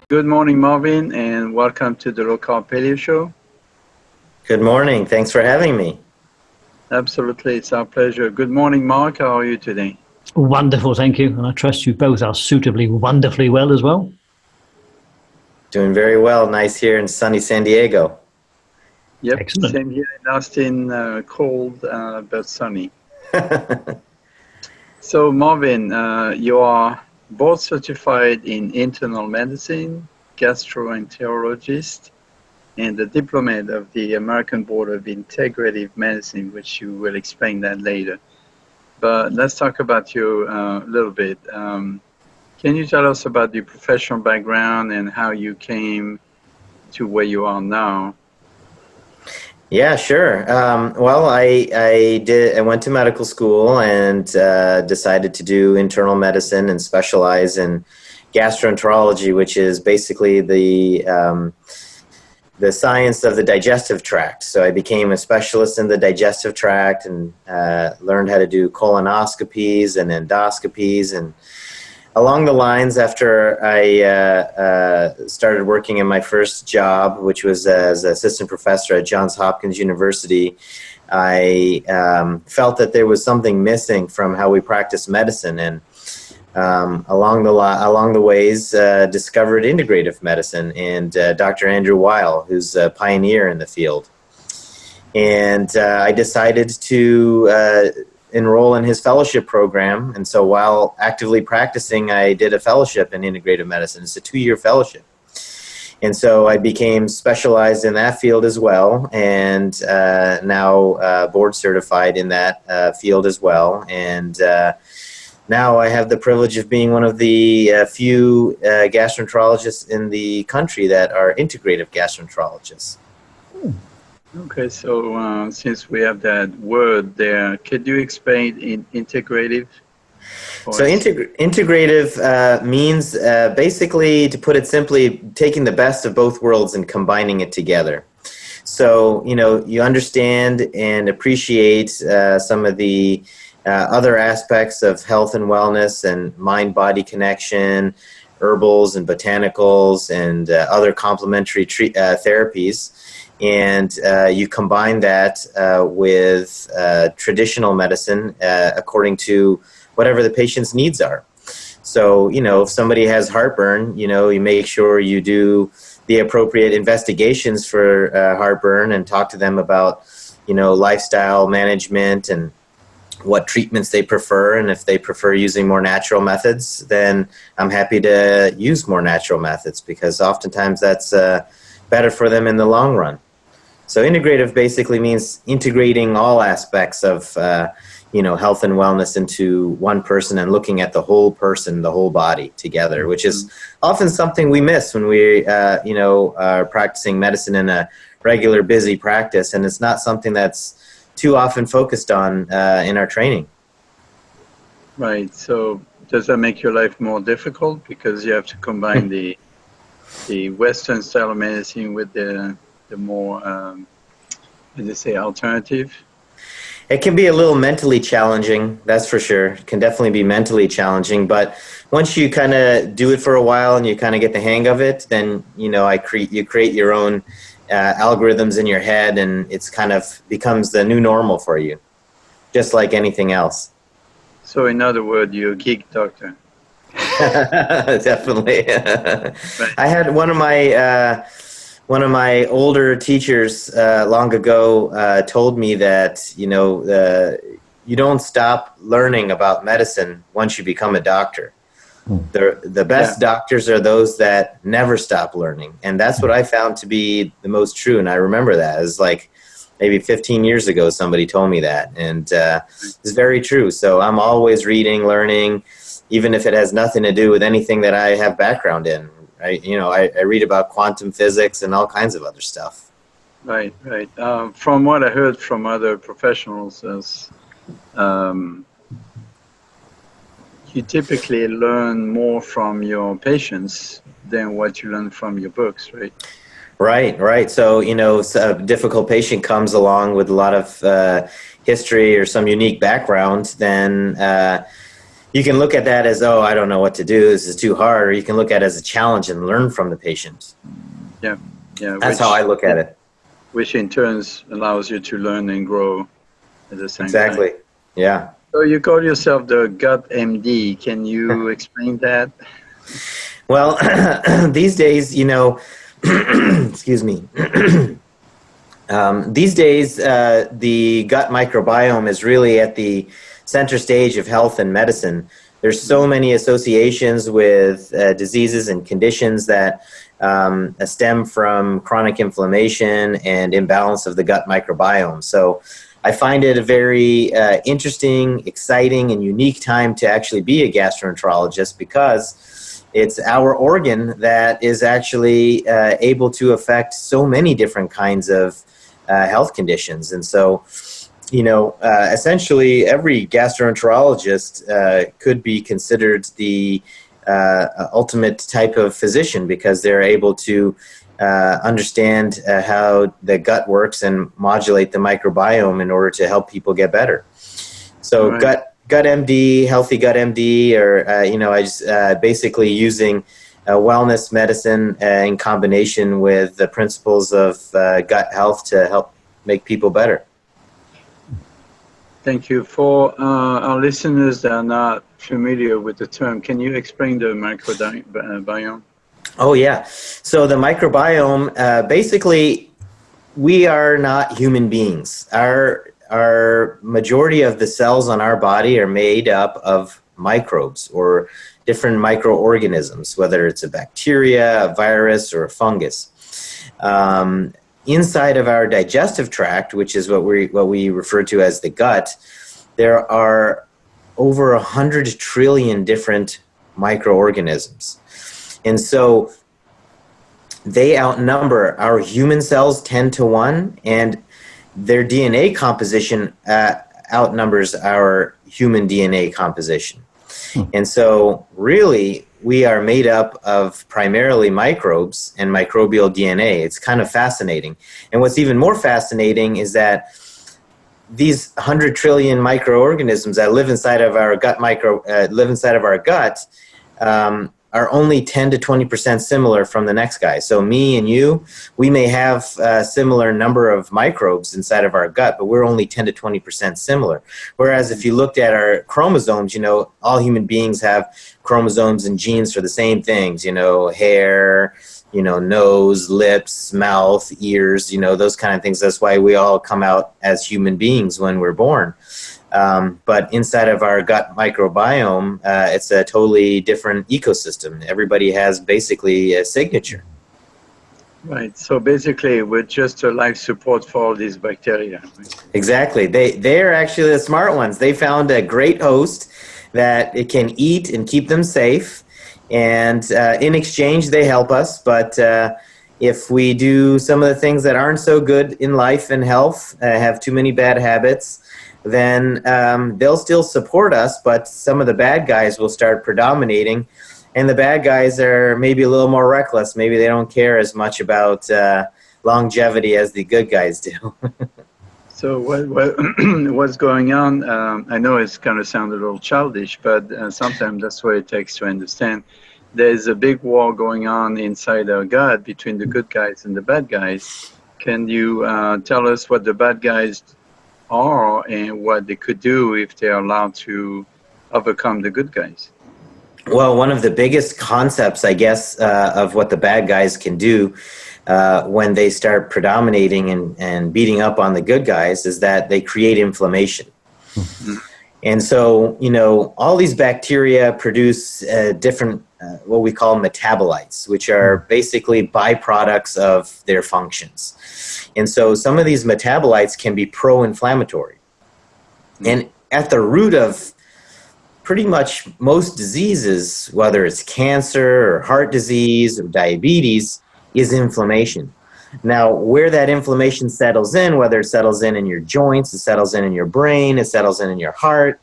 Good morning, Marvin, and welcome to the Carb Paleo Show. Good morning. Thanks for having me. Absolutely, it's our pleasure. Good morning, Mark. How are you today? Wonderful, thank you. And I trust you both are suitably, wonderfully well as well. Doing very well. Nice here in sunny San Diego. Yep, Excellent. Same here in Austin, cold but sunny. So, Marvin, you are board certified in internal medicine, gastroenterologist, and the diplomate of the American Board of Integrative Medicine, which you will explain that later. But let's talk about you a little bit. Can you tell us about your professional background and how you came to where you are now? Yeah, sure. I went to medical school and decided to do internal medicine and specialize in gastroenterology, which is basically the science of the digestive tract. So I became a specialist in the digestive tract and learned how to do colonoscopies and endoscopies. And along the lines, after I started working in my first job, which was as assistant professor at Johns Hopkins University, I felt that there was something missing from how we practice medicine. And along the ways, discovered integrative medicine and Dr. Andrew Weil, who's a pioneer in the field. And I decided to enroll in his fellowship program. And so while actively practicing, I did a fellowship in integrative medicine. It's a 2-year fellowship. And so I became specialized in that field as well, and now board certified in that field as well. And now I have the privilege of being one of the few gastroenterologists in the country that are integrative gastroenterologists. Okay, so since we have that word there, could you explain integrative? So integrative means basically, to put it simply, taking the best of both worlds and combining it together. So, you understand and appreciate some of the other aspects of health and wellness and mind-body connection, herbals and botanicals and other complementary therapies. And you combine that with traditional medicine according to whatever the patient's needs are. So, if somebody has heartburn, you make sure you do the appropriate investigations for heartburn and talk to them about, lifestyle management and what treatments they prefer. And if they prefer using more natural methods, then I'm happy to use more natural methods because oftentimes that's better for them in the long run. So integrative basically means integrating all aspects of, health and wellness into one person and looking at the whole person, the whole body together, which is often something we miss when we, are practicing medicine in a regular busy practice. And it's not something that's too often focused on in our training. Right. So does that make your life more difficult because you have to combine the Western style of medicine with the more, alternative? It can be a little mentally challenging, that's for sure. It can definitely be mentally challenging, but once you kind of do it for a while and you kind of get the hang of it, then you create your own algorithms in your head, and it's kind of becomes the new normal for you, just like anything else. So in other words, you're a geek doctor. Definitely. Right. I had one of my older teachers long ago told me that you don't stop learning about medicine once you become a doctor. The best doctors are those that never stop learning, and that's what I found to be the most true. And I remember that. It was like maybe 15 years ago somebody told me that, and it's very true. So I'm always reading, learning, even if it has nothing to do with anything that I have background in. I read about quantum physics and all kinds of other stuff. Right. From what I heard from other professionals, you typically learn more from your patients than what you learn from your books, right? Right. So, a difficult patient comes along with a lot of history or some unique background, then You can look at that as, oh, I don't know what to do, this is too hard, or you can look at it as a challenge and learn from the patient. Yeah, yeah. That's how I look at it. Which in turn allows you to learn and grow at the same time. Exactly, yeah. So you call yourself the Gut MD. Can you explain that? Well, these days, you know, excuse me. These days, the gut microbiome is really at the center stage of health and medicine. There's so many associations with diseases and conditions that stem from chronic inflammation and imbalance of the gut microbiome. So I find it a very interesting, exciting, and unique time to actually be a gastroenterologist, because it's our organ that is actually able to affect so many different kinds of health conditions. And so, you know, essentially every gastroenterologist could be considered the ultimate type of physician, because they're able to understand how the gut works and modulate the microbiome in order to help people get better. So right. Gut MD, healthy gut MD, or, you know, I just basically using wellness medicine in combination with the principles of gut health to help make people better. Thank you. For our listeners that are not familiar with the term, can you explain the microbiome? Oh, yeah. So the microbiome, basically, we are not human beings. Our majority of the cells on our body are made up of microbes, or different microorganisms, whether it's a bacteria, a virus, or a fungus. Inside of our digestive tract, which is what we refer to as the gut, there are over 100 trillion different microorganisms. And so they outnumber our human cells 10 to 1, and their DNA composition outnumbers our human DNA composition. And so really, we are made up of primarily microbes and microbial DNA. It's kind of fascinating. And what's even more fascinating is that these 100 trillion microorganisms that live inside of our gut are only 10 to 20% similar from the next guy. So me and you, we may have a similar number of microbes inside of our gut, but we're only 10 to 20% similar. Whereas if you looked at our chromosomes, you know, all human beings have chromosomes and genes for the same things, you know, hair, you know, nose, lips, mouth, ears, you know, those kind of things. That's why we all come out as human beings when we're born. But inside of our gut microbiome, it's a totally different ecosystem. Everybody has basically a signature. Right. So basically, we're just a life support for all these bacteria. Exactly. They're actually the smart ones. They found a great host that it can eat and keep them safe. And in exchange, they help us. But if we do some of the things that aren't so good in life and health, have too many bad habits, then they'll still support us, but some of the bad guys will start predominating, and the bad guys are maybe a little more reckless. Maybe they don't care as much about longevity as the good guys do. So what's going on? I know it's going to sound a little childish, but sometimes that's what it takes to understand. There's a big war going on inside our gut between the good guys and the bad guys. Can you tell us what the bad guys are and what they could do if they're allowed to overcome the good guys? Well, one of the biggest concepts, I guess, of what the bad guys can do when they start predominating and beating up on the good guys is that they create inflammation. Mm-hmm. And so, you know, all these bacteria produce different, what we call metabolites, which are basically byproducts of their functions. And so some of these metabolites can be pro-inflammatory. And at the root of pretty much most diseases, whether it's cancer or heart disease or diabetes, is inflammation. Now, where that inflammation settles in, whether it settles in your joints, it settles in your brain, it settles in your heart,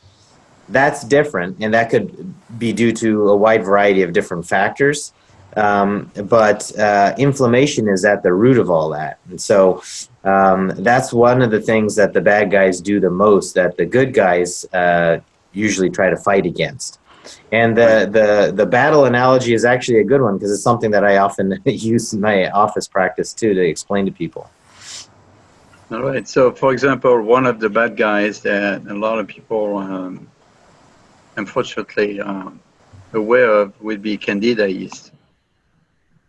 that's different. And that could be due to a wide variety of different factors. But inflammation is at the root of all that. And so that's one of the things that the bad guys do the most that the good guys usually try to fight against. And the battle analogy is actually a good one because it's something that I often use in my office practice too to explain to people. All right. So, for example, one of the bad guys that a lot of people, unfortunately, are aware of would be Candida yeast.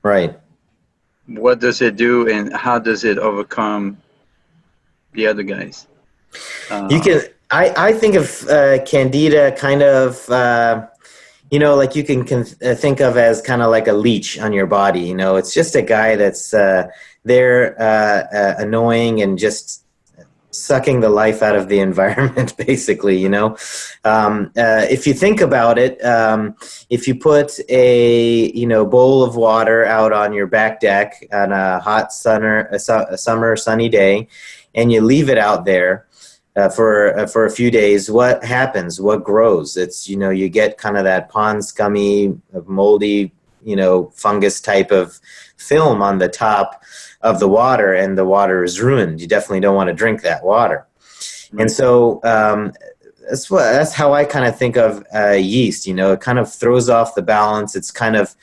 Right. What does it do, and how does it overcome the other guys? You can. I think of Candida kind of. Like you can think of as kind of like a leech on your body. It's just a guy that's there, annoying and just sucking the life out of the environment, basically. If you think about it, if you put a bowl of water out on your back deck on a hot summer sunny day, and you leave it out there for a few days, what happens? What grows? It's you get kind of that pond scummy, moldy, fungus type of film on the top of the water, and the water is ruined. You definitely don't want to drink that water. Right. And so that's how I kind of think of yeast. It kind of throws off the balance. It's kind of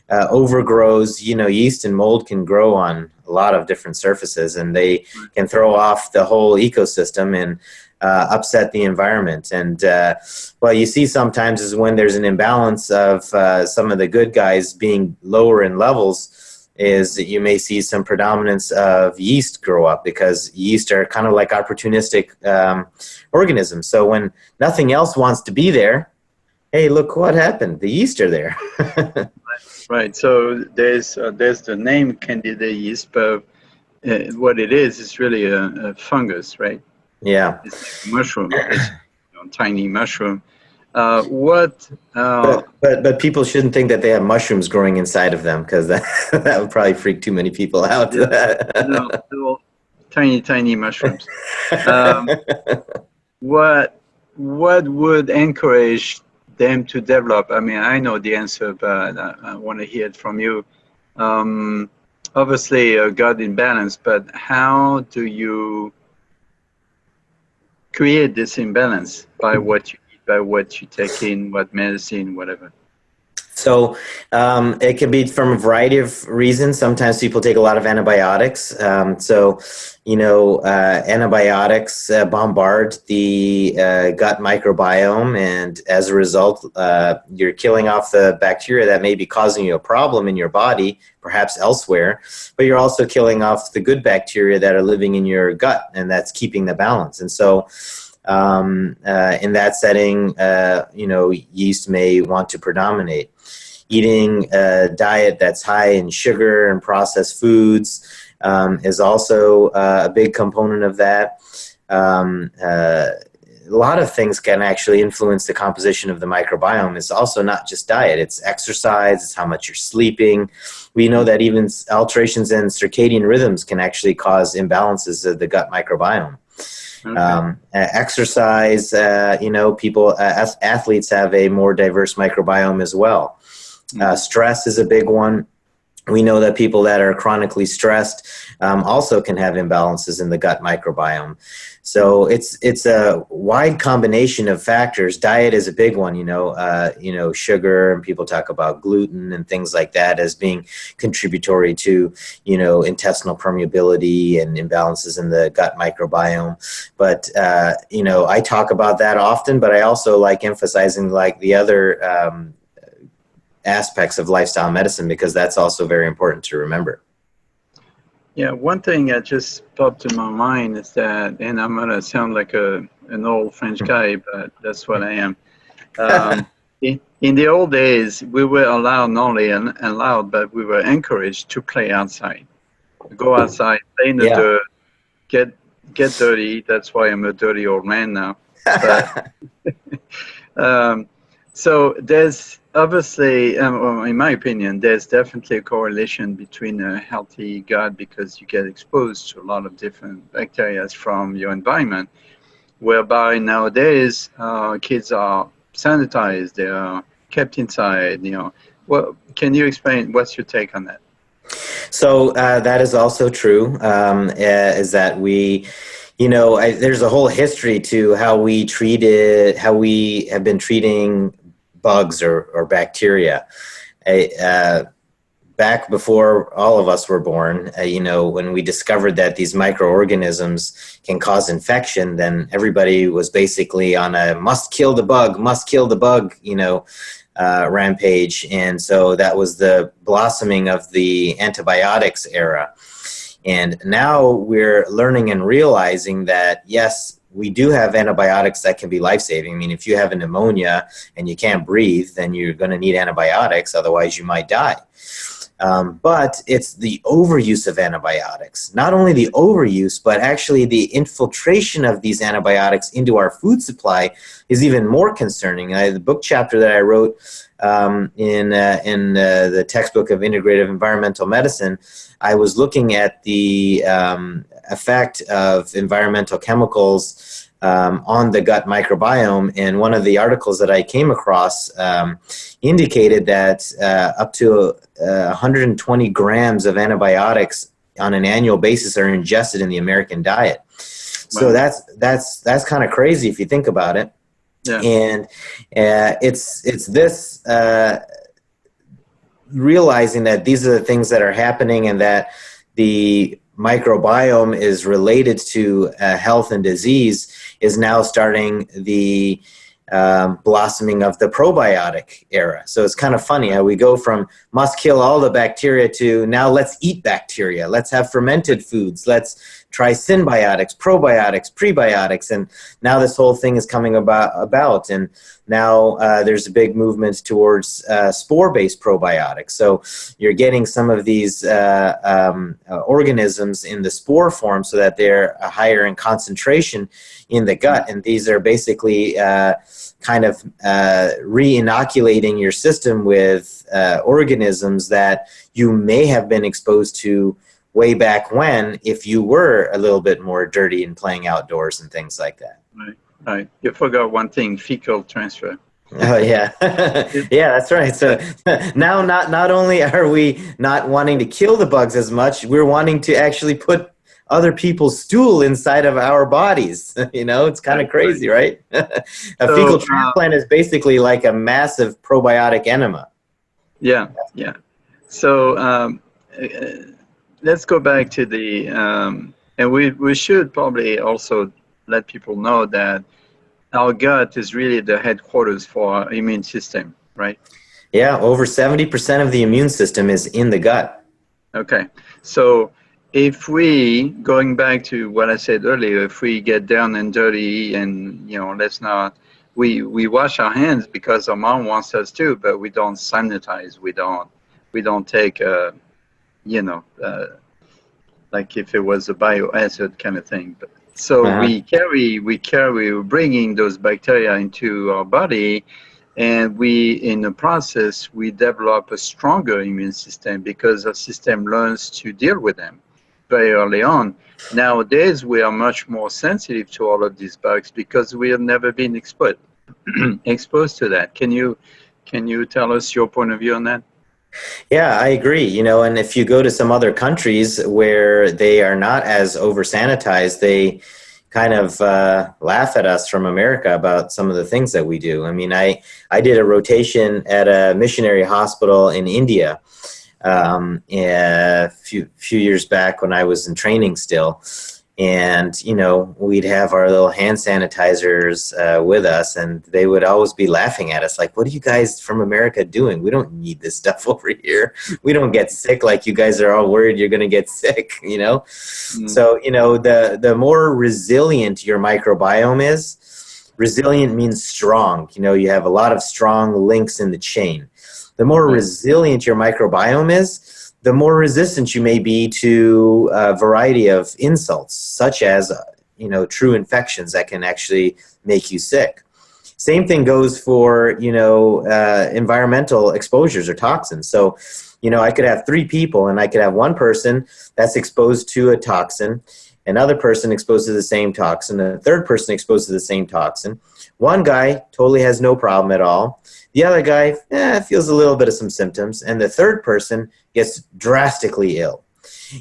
overgrows. Yeast and mold can grow on a lot of different surfaces, and they can throw off the whole ecosystem and upset the environment. And what you see sometimes is when there's an imbalance of some of the good guys being lower in levels, is that you may see some predominance of yeast grow up, because yeast are kind of like opportunistic organisms. So when nothing else wants to be there, hey, look what happened. The yeast are there. Right. So there's the name Candida yeast, but what it is really a fungus, right? Yeah. It's like a mushroom. It's tiny mushroom. But people shouldn't think that they have mushrooms growing inside of them, because that would probably freak too many people out. No, little tiny mushrooms. What would encourage them to develop? I mean, I know the answer, but I want to hear it from you. Obviously, gut imbalance, but how do you create this imbalance? By what you eat, by what you take in, what medicine, whatever? So it can be from a variety of reasons. Sometimes people take a lot of antibiotics. Antibiotics bombard the gut microbiome, and as a result, you're killing off the bacteria that may be causing you a problem in your body, perhaps elsewhere, but you're also killing off the good bacteria that are living in your gut, and that's keeping the balance. And so in that setting, yeast may want to predominate. Eating a diet that's high in sugar and processed foods is also a big component of that. A lot of things can actually influence the composition of the microbiome. It's also not just diet. It's exercise. It's how much you're sleeping. We know that even alterations in circadian rhythms can actually cause imbalances of the gut microbiome. Okay. Exercise, athletes have a more diverse microbiome as well. Stress is a big one. We know that people that are chronically stressed also can have imbalances in the gut microbiome. So it's a wide combination of factors. Diet is a big one, sugar, and people talk about gluten and things like that as being contributory to, intestinal permeability and imbalances in the gut microbiome. But, I talk about that often, but I also like emphasizing like the other aspects of lifestyle medicine, because that's also very important to remember. Yeah, one thing that just popped in my mind is that, and I'm going to sound like an old French guy, but that's what I am. In the old days, we were allowed, not only allowed, but we were encouraged to play outside. Go outside, play in the dirt, get dirty. That's why I'm a dirty old man now. But, so there's obviously, in my opinion, there's definitely a correlation between a healthy gut, because you get exposed to a lot of different bacteria from your environment, whereby nowadays kids are sanitized, they are kept inside, Well, can you explain, what's your take on that? So that is also true, is that we There's a whole history to how we have been treating bugs or bacteria. Back before all of us were born, when we discovered that these microorganisms can cause infection, then everybody was basically on a must kill the bug, rampage. And so that was the blossoming of the antibiotics era. And now we're learning and realizing that, yes, we do have antibiotics that can be life-saving. I mean, if you have a pneumonia and you can't breathe, then you're going to need antibiotics, otherwise you might die. But it's the overuse of antibiotics. Not only the overuse, but actually the infiltration of these antibiotics into our food supply is even more concerning. The book chapter that I wrote in the textbook of Integrative Environmental Medicine, I was looking at the effect of environmental chemicals on the gut microbiome, and one of the articles that I came across indicated that up to 120 grams of antibiotics on an annual basis are ingested in the American diet. So that's kind of crazy if you think about it. Yeah. And it's this realizing that these are the things that are happening, and that the microbiome is related to health and disease, is now starting the blossoming of the probiotic era. So it's kind of funny how we go from must kill all the bacteria to now let's eat bacteria. Let's have fermented foods. Let's try symbiotics, probiotics, prebiotics. And now this whole thing is coming about. And now there's a big movement towards spore-based probiotics. So you're getting some of these organisms in the spore form so that they're higher in concentration in the gut. And these are basically kind of re-inoculating your system with organisms that you may have been exposed to way back when, if you were a little bit more dirty and playing outdoors and things like that. Right. You forgot one thing: fecal transfer. Oh yeah, yeah, that's right. So now, not only are we not wanting to kill the bugs as much, we're wanting to actually put other people's stool inside of our bodies. It's kind of crazy, right? Fecal transplant is basically like a massive probiotic enema. Yeah. So let's go back to the, and we should probably also let people know that our gut is really the headquarters for our immune system, right? Yeah, over 70% of the immune system is in the gut. Okay, so if we, going back to what I said earlier, if we get down and dirty and, let's not, we wash our hands because our mom wants us to, but we don't sanitize, we don't take, like if it was a biohazard kind of thing. But, so we're bringing those bacteria into our body, and in the process, we develop a stronger immune system because our system learns to deal with them very early on. Nowadays, we are much more sensitive to all of these bugs because we have never been exposed to that. Can you tell us your point of view on that? Yeah, I agree. And if you go to some other countries where they are not as over-sanitized, they kind of laugh at us from America about some of the things that we do. I mean, I did a rotation at a missionary hospital in India a few years back when I was in training still. And, we'd have our little hand sanitizers with us, and they would always be laughing at us like, what are you guys from America doing? We don't need this stuff over here. We don't get sick like you guys are all worried you're going to get sick, Mm. So, the more resilient your microbiome is, resilient means strong. You have a lot of strong links in the chain. The more resilient your microbiome is, the more resistant you may be to a variety of insults, such as, true infections that can actually make you sick. Same thing goes for, environmental exposures or toxins. So, I could have 3 people, and I could have one person that's exposed to a toxin, another person exposed to the same toxin, a third person exposed to the same toxin. One guy totally has no problem at all. The other guy feels a little bit of some symptoms, and the third person gets drastically ill.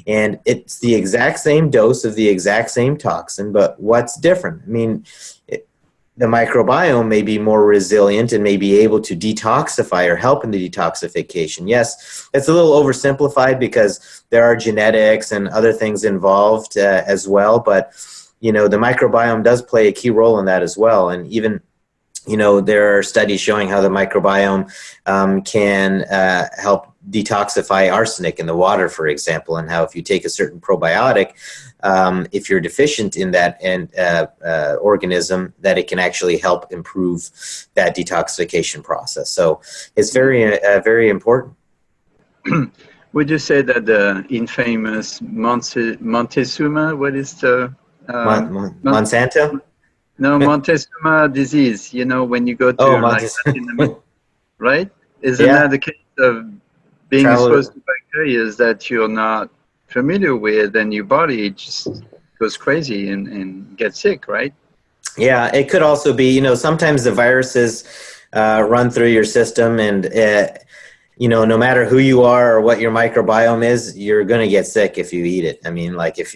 And it's the exact same dose of the exact same toxin, but what's different? I mean, the microbiome may be more resilient and may be able to detoxify or help in the detoxification. Yes, it's a little oversimplified because there are genetics and other things involved as well, but the microbiome does play a key role in that as well. And even there are studies showing how the microbiome can help detoxify arsenic in the water, for example, and how if you take a certain probiotic, if you're deficient in that organism, that it can actually help improve that detoxification process. So it's very, very important. Would you say that the infamous Montezuma, what is the... Monsanto? No, Montezuma disease, when you go to Latin America, right? Isn't that the case of being exposed to bacteria that you're not familiar with, and your body just goes crazy and gets sick, right? Yeah, it could also be, sometimes the viruses run through your system, and no matter who you are or what your microbiome is, you're going to get sick if you eat it. I mean, like if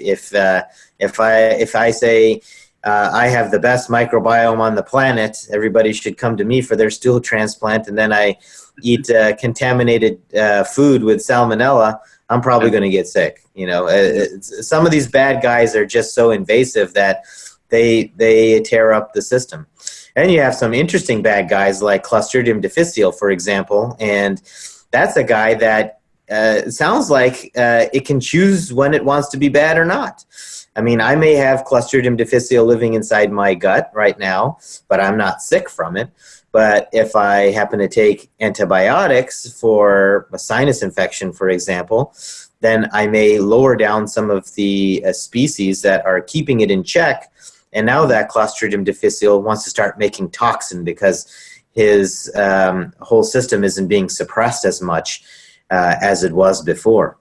I say I have the best microbiome on the planet, everybody should come to me for their stool transplant, and then I eat contaminated food with salmonella, I'm probably going to get sick. Some of these bad guys are just so invasive that they tear up the system. And you have some interesting bad guys like Clostridium difficile, for example, and that's a guy that sounds like it can choose when it wants to be bad or not. I mean, I may have Clostridium difficile living inside my gut right now, but I'm not sick from it. But if I happen to take antibiotics for a sinus infection, for example, then I may lower down some of the species that are keeping it in check. And now that Clostridium difficile wants to start making toxin because his whole system isn't being suppressed as much as it was before.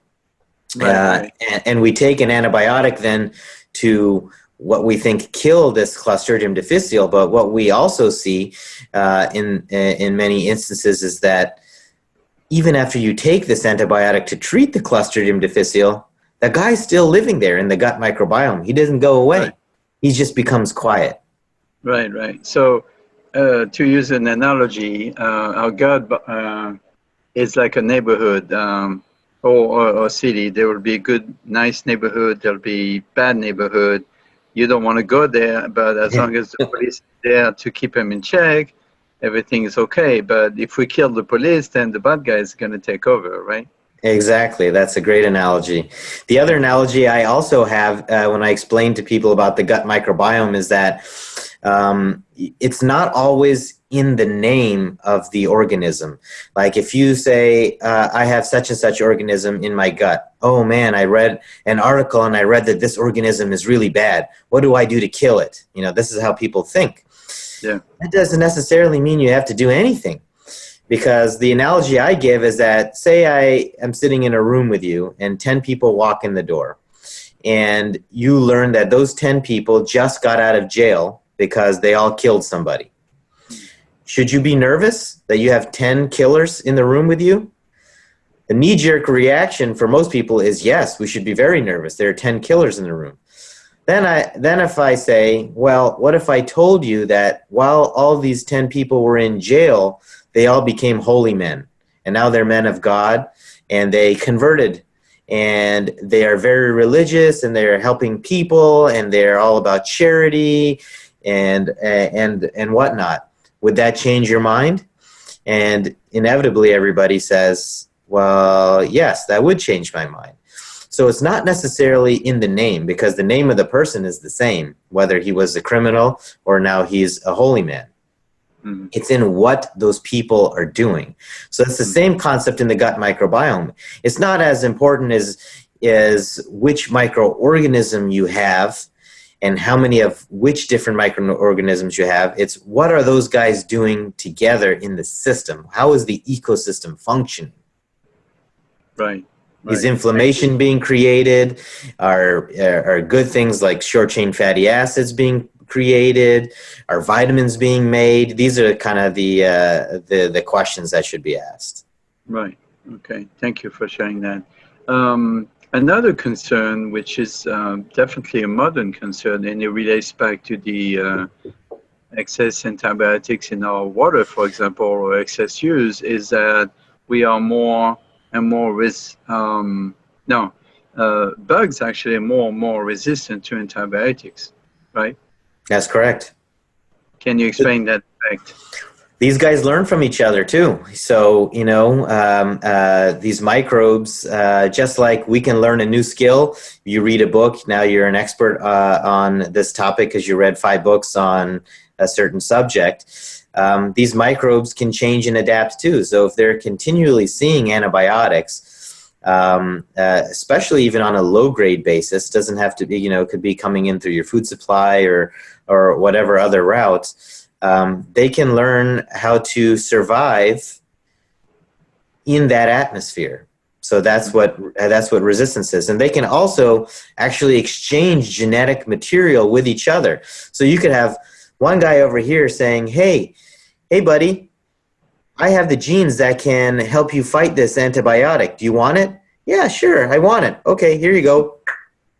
Right. And we take an antibiotic then to what we think kill this Clostridium difficile, but what we also see in many instances is that even after you take this antibiotic to treat the Clostridium difficile, the guy's still living there in the gut microbiome. He doesn't go away. Right. He just becomes quiet. Right. So to use an analogy, our gut is like a neighborhood or city. There will be a good, nice neighborhood. There'll be bad neighborhood. You don't want to go there, but as long as the police is there to keep them in check, everything is okay. But if we kill the police, then the bad guy is going to take over, right? Exactly. That's a great analogy. The other analogy I also have when I explain to people about the gut microbiome is that it's not always in the name of the organism. Like if you say, I have such and such organism in my gut. Oh man, I read an article and I read that this organism is really bad. What do I do to kill it? This is how people think. Yeah. That doesn't necessarily mean you have to do anything. Because the analogy I give is that, say I am sitting in a room with you and 10 people walk in the door. And you learn that those 10 people just got out of jail because they all killed somebody. Should you be nervous that you have 10 killers in the room with you? The knee-jerk reaction for most people is, yes, we should be very nervous. There are 10 killers in the room. Then if I say, well, what if I told you that while all these 10 people were in jail, they all became holy men, and now they're men of God, and they converted, and they are very religious, and they're helping people, and they're all about charity and whatnot. Would that change your mind? And inevitably everybody says, well, yes, that would change my mind. So it's not necessarily in the name, because the name of the person is the same, whether he was a criminal or now he's a holy man. Mm-hmm. It's in what those people are doing. So it's the same concept in the gut microbiome. It's not as important as which microorganism you have and how many of which different microorganisms you have. It's what are those guys doing together in the system? How is the ecosystem functioning? Right. Is inflammation being created? Are good things like short-chain fatty acids being created? Are vitamins being made? These are kind of the questions that should be asked. Right. Okay. Thank you for sharing that. Another concern, which is definitely a modern concern, and it relates back to the excess antibiotics in our water, for example, or excess use, is that we are more and more bugs actually are more and more resistant to antibiotics, right? That's correct. Can you explain that fact? These guys learn from each other too. So, these microbes, just like we can learn a new skill, you read a book, now you're an expert on this topic because you read 5 books on a certain subject. These microbes can change and adapt too. So if they're continually seeing antibiotics, especially even on a low-grade basis, doesn't have to be, could be coming in through your food supply or whatever other route. They can learn how to survive in that atmosphere. So that's what resistance is. And they can also actually exchange genetic material with each other. So you could have one guy over here saying, hey buddy, I have the genes that can help you fight this antibiotic. Do you want it? Yeah, sure, I want it. Okay, here you go.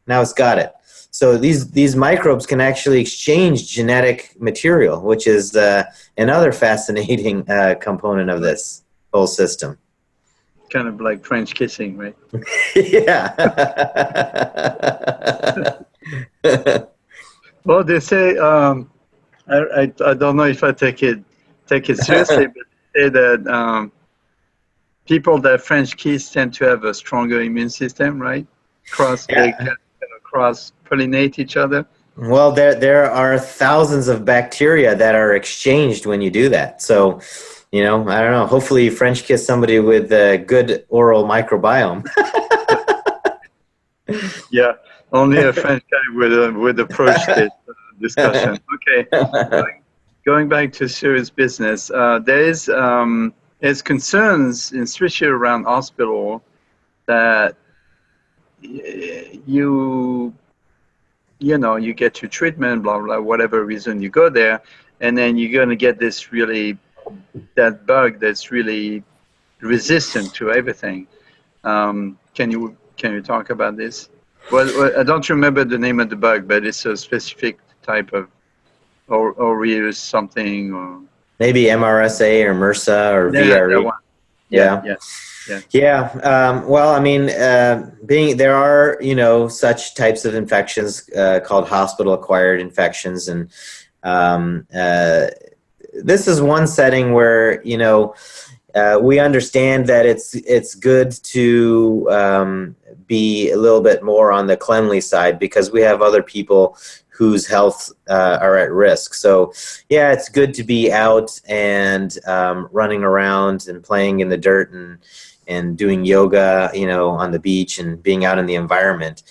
Now it's got it. So these microbes can actually exchange genetic material, which is another fascinating component of this whole system. Kind of like French kissing, right? Yeah. Well, they say, I don't know if I take it seriously, but they say that people that French kiss tend to have a stronger immune system, right? They cross-pollinate each other. Well, there are thousands of bacteria that are exchanged when you do that. So, I don't know. Hopefully, you French kiss somebody with a good oral microbiome. Yeah, only a French guy would approach this discussion. Okay, going back to serious business. There's concerns, especially around hospital, that you get your treatment, blah blah, whatever reason you go there, and then you're going to get that bug that's really resistant to everything. Can you talk about this? Well, I don't remember the name of the bug, but it's a specific type of aureus something, or maybe MRSA or MRSA or VRE. That one. Yeah. Well, I mean, there are such types of infections called hospital-acquired infections, and this is one setting where we understand that it's good to be a little bit more on the cleanly side because we have other people whose health are at risk. So, yeah, it's good to be out and running around and playing in the dirt and doing yoga, on the beach and being out in the environment.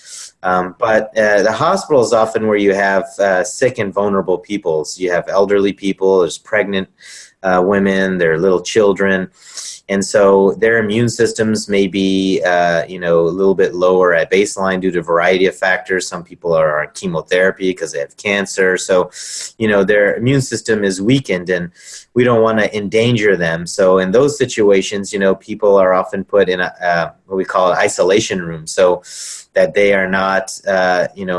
But the hospital is often where you have sick and vulnerable people. So you have elderly people, there's pregnant women, there are little children. And so their immune systems may be, a little bit lower at baseline due to a variety of factors. Some people are on chemotherapy because they have cancer. So, their immune system is weakened and we don't want to endanger them. So in those situations, people are often put in what we call an isolation room so that they are not,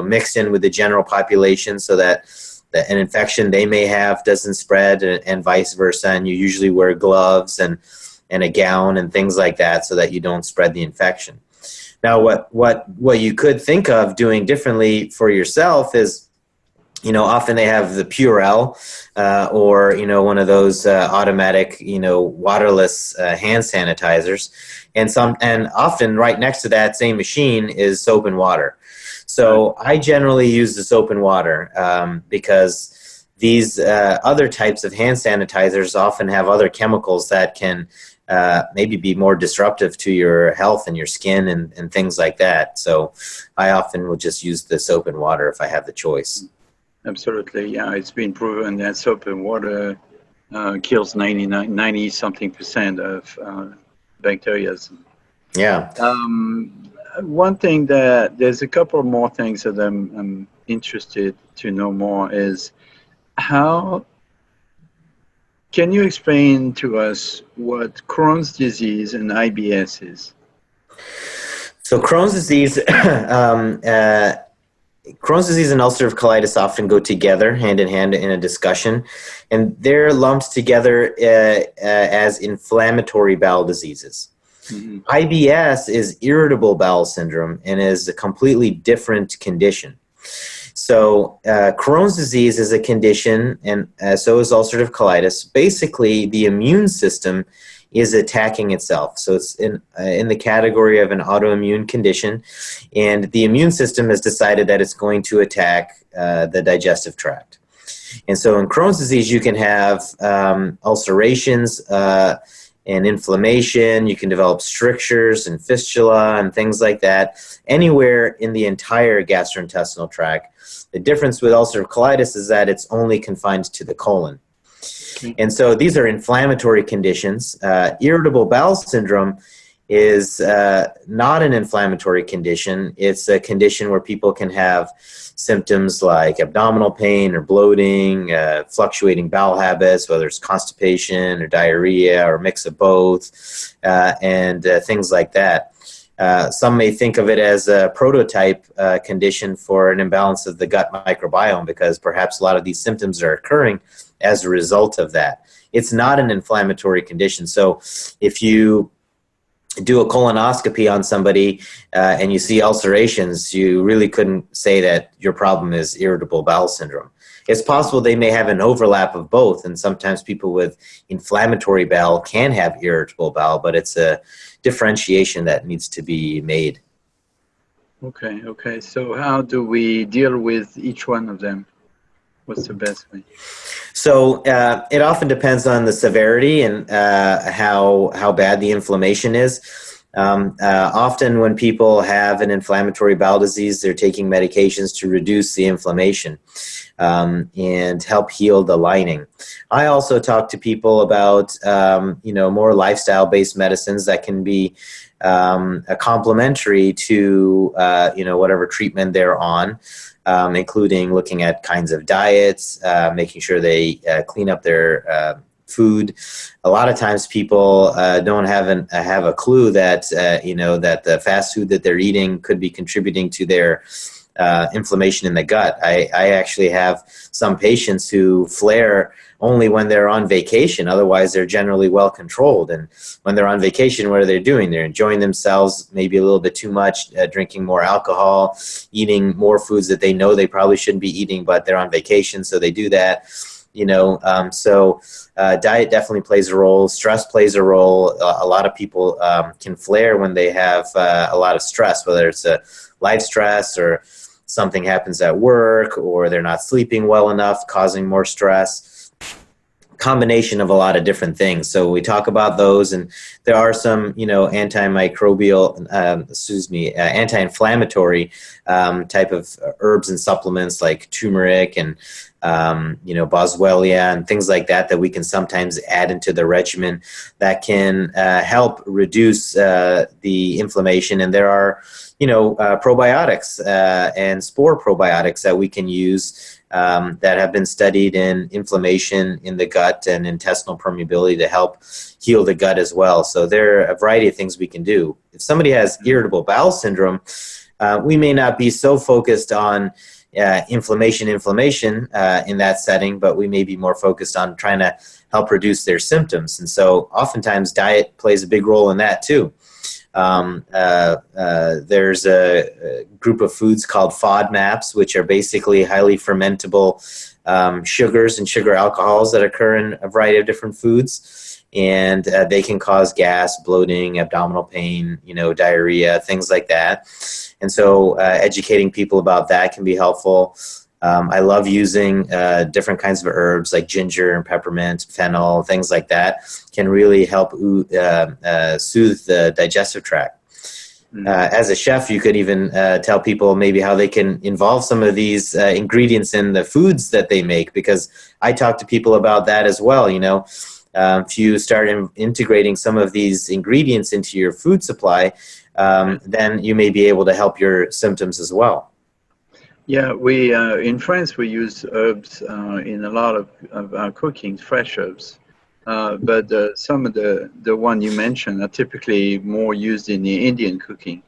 mixed in with the general population so that an infection they may have doesn't spread and vice versa. And you usually wear gloves and a gown and things like that so that you don't spread the infection. Now, what you could think of doing differently for yourself is, often they have the Purell or, one of those automatic, waterless hand sanitizers. And often right next to that same machine is soap and water. So I generally use the soap and water because these other types of hand sanitizers often have other chemicals that can maybe be more disruptive to your health and your skin and things like that. So I often will just use the soap and water if I have the choice. Absolutely, yeah. It's been proven that soap and water kills 90-something% of bacteria. Yeah. One thing there's a couple more things that I'm interested to know more is how can you explain to us what Crohn's disease and IBS is? So Crohn's disease, Crohn's disease and ulcerative colitis often go together, hand in hand, in a discussion, and they're lumped together as inflammatory bowel diseases. Mm-hmm. IBS is irritable bowel syndrome and is a completely different condition. So Crohn's disease is a condition, and so is ulcerative colitis. Basically, the immune system is attacking itself. So it's in the category of an autoimmune condition, and the immune system has decided that it's going to attack the digestive tract. And so in Crohn's disease, you can have ulcerations and inflammation. You can develop strictures and fistula and things like that anywhere in the entire gastrointestinal tract. The difference with ulcerative colitis is that it's only confined to the colon. And so these are inflammatory conditions. Irritable bowel syndrome is not an inflammatory condition. It's a condition where people can have symptoms like abdominal pain or bloating, fluctuating bowel habits, whether it's constipation or diarrhea or a mix of both, and things like that. Some may think of it as a prototype condition for an imbalance of the gut microbiome, because perhaps a lot of these symptoms are occurring as a result of that. It's not an inflammatory condition. So if you do a colonoscopy on somebody and you see ulcerations, you really couldn't say that your problem is irritable bowel syndrome. It's possible they may have an overlap of both, and sometimes people with inflammatory bowel can have irritable bowel, but it's a differentiation that needs to be made. Okay. So how do we deal with each one of them? What's the best way? So it often depends on the severity and how bad the inflammation is. Often when people have an inflammatory bowel disease, they're taking medications to reduce the inflammation and help heal the lining. I also talk to people about more lifestyle-based medicines that can be complementary to whatever treatment they're on. Including looking at kinds of diets, making sure they clean up their food. A lot of times people don't have a clue that that the fast food that they're eating could be contributing to their inflammation in the gut. I actually have some patients who flare only when they're on vacation. Otherwise, they're generally well controlled. And when they're on vacation, what are they doing? They're enjoying themselves maybe a little bit too much, drinking more alcohol, eating more foods that they know they probably shouldn't be eating, but they're on vacation, so they do that. So diet definitely plays a role. Stress plays a role. A lot of people can flare when they have a lot of stress, whether it's a life stress or something happens at work, or they're not sleeping well enough, causing more stress. Combination of a lot of different things. So we talk about those, and there are some, anti-inflammatory type of herbs and supplements like turmeric and boswellia and things like that we can sometimes add into the regimen that can help reduce the inflammation. And there are probiotics and spore probiotics that we can use that have been studied in inflammation in the gut and intestinal permeability to help heal the gut as well. So there are a variety of things we can do. If somebody has irritable bowel syndrome, we may not be so focused on inflammation in that setting, but we may be more focused on trying to help reduce their symptoms. And so oftentimes diet plays a big role in that too. There's a group of foods called FODMAPs, which are basically highly fermentable sugars and sugar alcohols that occur in a variety of different foods. And they can cause gas, bloating, abdominal pain, diarrhea, things like that. And so educating people about that can be helpful. I love using different kinds of herbs like ginger and peppermint, fennel, things like that can really help soothe the digestive tract. As a chef, you could even tell people maybe how they can involve some of these ingredients in the foods that they make, because I talk to people about that as well. If you start integrating some of these ingredients into your food supply, then you may be able to help your symptoms as well. Yeah, we in France we use herbs in a lot of our cooking, fresh herbs. But some of the one you mentioned are typically more used in the Indian cooking.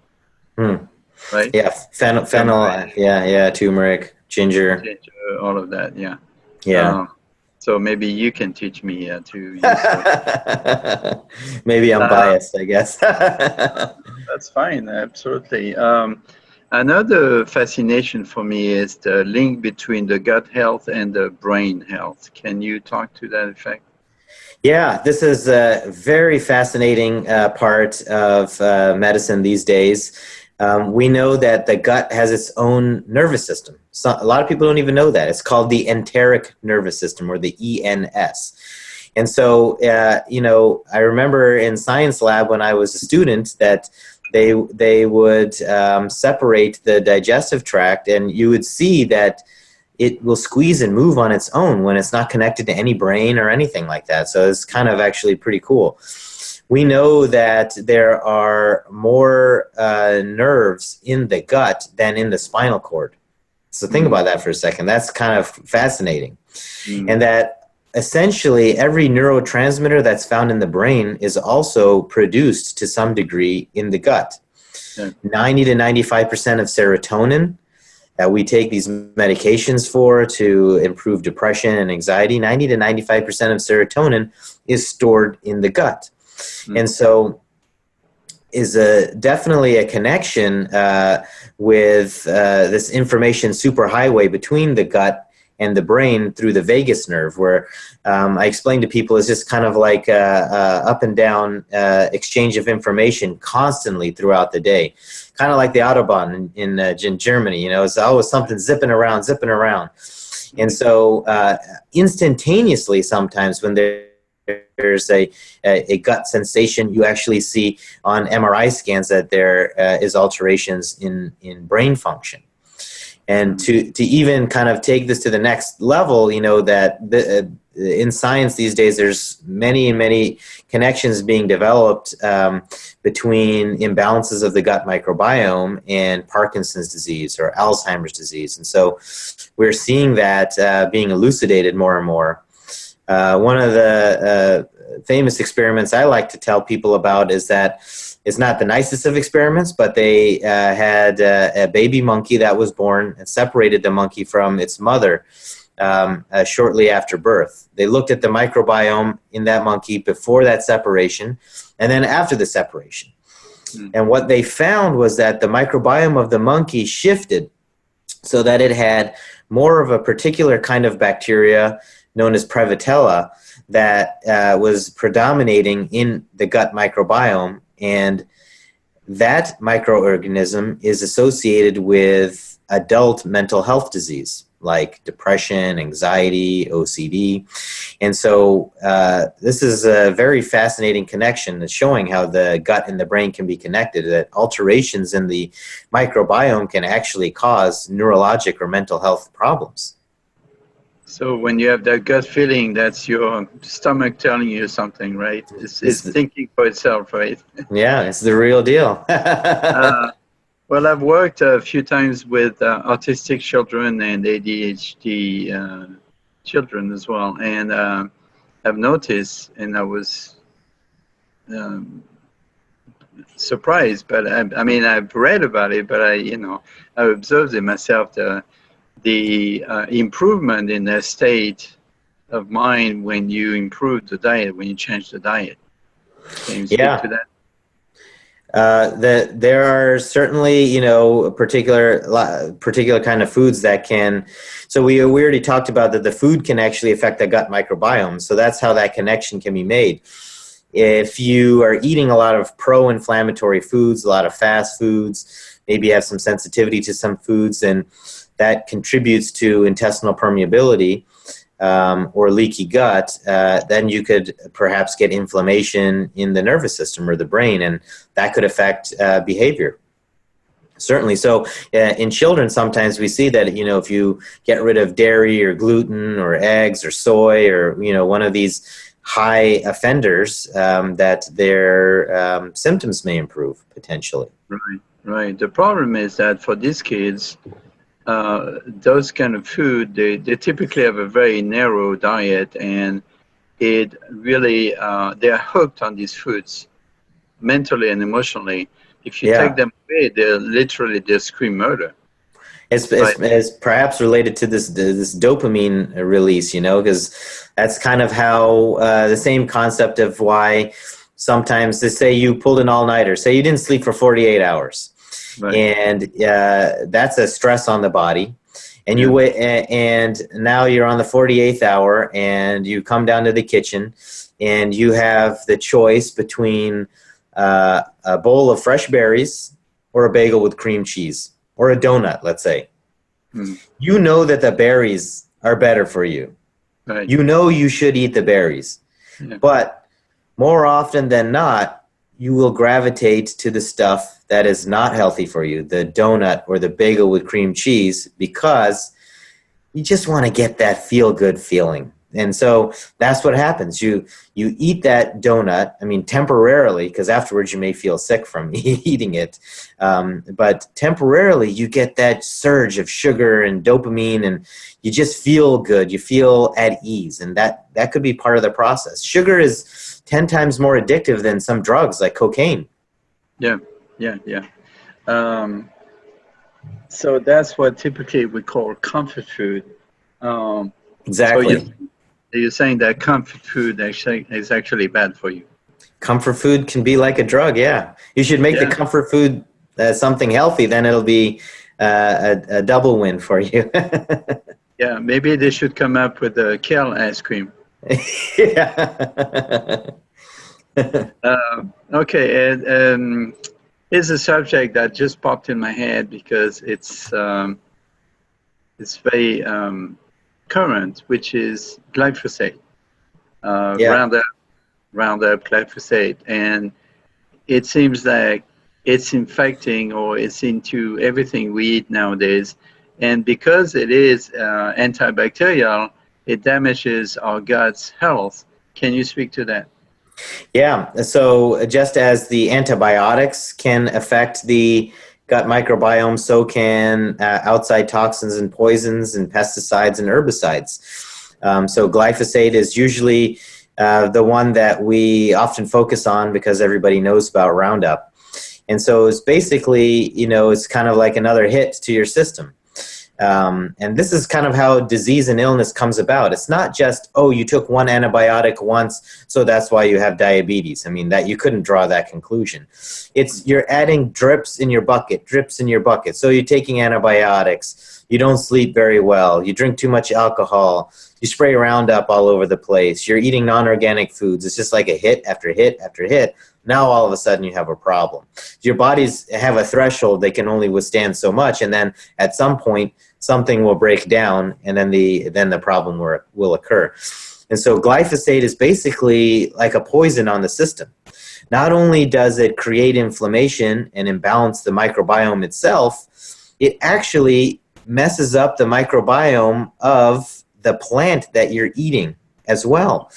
right? Yeah, fennel, yeah, turmeric, ginger. All of that, yeah. Yeah. So maybe you can teach me to use those. Maybe I'm biased, I guess. That's fine, absolutely. Another fascination for me is the link between the gut health and the brain health. Can you talk to that effect? Yeah, this is a very fascinating part of medicine these days. We know that the gut has its own nervous system. So a lot of people don't even know that. It's called the enteric nervous system, or the ENS. And so, I remember in science lab when I was a student that they would separate the digestive tract, and you would see that it will squeeze and move on its own when it's not connected to any brain or anything like that. So it's kind of actually pretty cool. We know that there are more nerves in the gut than in the spinal cord. So think about that for a second. That's kind of fascinating. And that essentially every neurotransmitter that's found in the brain is also produced to some degree in the gut. 90 to 95% of serotonin that we take these medications for to improve depression and anxiety, 90 to 95% of serotonin is stored in the gut. And so is definitely a connection with this information superhighway between the gut and the brain through the vagus nerve, where I explain to people is just kind of like up and down exchange of information constantly throughout the day. Kind of like the Autobahn in Germany, it's always something zipping around. And so instantaneously sometimes when there's a gut sensation, you actually see on MRI scans that there is alterations in brain function. And to even kind of take this to the next level, that in science these days, there's many connections being developed between imbalances of the gut microbiome and Parkinson's disease or Alzheimer's disease. And so we're seeing that being elucidated more and more. One of the famous experiments I like to tell people about is that it's not the nicest of experiments, but they had a baby monkey that was born and separated the monkey from its mother shortly after birth. They looked at the microbiome in that monkey before that separation and then after the separation. And what they found was that the microbiome of the monkey shifted so that it had more of a particular kind of bacteria known as Prevotella that was predominating in the gut microbiome, and that microorganism is associated with adult mental health disease like depression, anxiety, OCD. And so this is a very fascinating connection that's showing how the gut and the brain can be connected, that alterations in the microbiome can actually cause neurologic or mental health problems. So when you have that gut feeling, that's your stomach telling you something, right? It's thinking for itself, right? Yeah, it's the real deal. Well, I've worked a few times with autistic children and ADHD children as well. And I've noticed, and I was surprised, but I mean, I've read about it, but I observed it myself, the improvement in their state of mind when you improve the diet, when you change the diet. Can you speak to that? There are certainly, particular kind of foods that can. So we already talked about that the food can actually affect the gut microbiome. So that's how that connection can be made. If you are eating a lot of pro-inflammatory foods, a lot of fast foods, maybe you have some sensitivity to some foods, and that contributes to intestinal permeability or leaky gut, then you could perhaps get inflammation in the nervous system or the brain, and that could affect behavior. Certainly. So in children, sometimes we see that, if you get rid of dairy or gluten or eggs or soy or, one of these high offenders, that their symptoms may improve potentially. Right. The problem is that for these kids, those kind of food, they typically have a very narrow diet, and it really, they're hooked on these foods mentally and emotionally. if you take them away, they'll scream murder. It's perhaps related to this dopamine release, you know, because that's kind of how the same concept of why sometimes they say you pulled an all-nighter, say you didn't sleep for 48 hours, and that's a stress on the body, and you wait, and now you're on the 48th hour, and you come down to the kitchen, and you have the choice between a bowl of fresh berries or a bagel with cream cheese. Or a donut, let's say. You know that the berries are better for you. Right. You know you should eat the berries. Yeah. But more often than not, you will gravitate to the stuff that is not healthy for you, the donut or the bagel with cream cheese, because you just want to get that feel-good feeling. And so that's what happens. You eat that donut, I mean, temporarily, because afterwards you may feel sick from eating it. But temporarily you get that surge of sugar and dopamine, and you just feel good. You feel at ease. And that could be part of the process. Sugar is 10 times more addictive than some drugs like cocaine. Yeah. So that's what typically we call comfort food. Exactly. So you're saying that comfort food is actually bad for you. Comfort food can be like a drug, yeah. You should make the comfort food something healthy, then it'll be a double win for you. Yeah, maybe they should come up with a kale ice cream. Yeah. Okay, and here's a subject that just popped in my head because it's very current, which is glyphosate, Roundup, glyphosate, and it seems like it's infecting or it's into everything we eat nowadays. And because it is antibacterial, it damages our gut's health. Can you speak to that? Yeah, so just as the antibiotics can affect the gut microbiome, so can outside toxins and poisons and pesticides and herbicides. So glyphosate is usually the one that we often focus on because everybody knows about Roundup. And so it's basically, you know, it's kind of like another hit to your system. And this is kind of how disease and illness comes about. It's not just, oh, you took one antibiotic once, so that's why you have diabetes. I mean, that you couldn't draw that conclusion. It's you're adding drips in your bucket. So you're taking antibiotics. You don't sleep very well. You drink too much alcohol. You spray Roundup all over the place. You're eating non-organic foods. It's just like a hit after hit after hit. Now all of a sudden you have a problem. Your bodies have a threshold. They can only withstand so much, and then at some point something will break down, and then the problem will occur. And so glyphosate is basically like a poison on the system. Not only does it create inflammation and imbalance the microbiome itself, it actually messes up the microbiome of the plant that you're eating as well.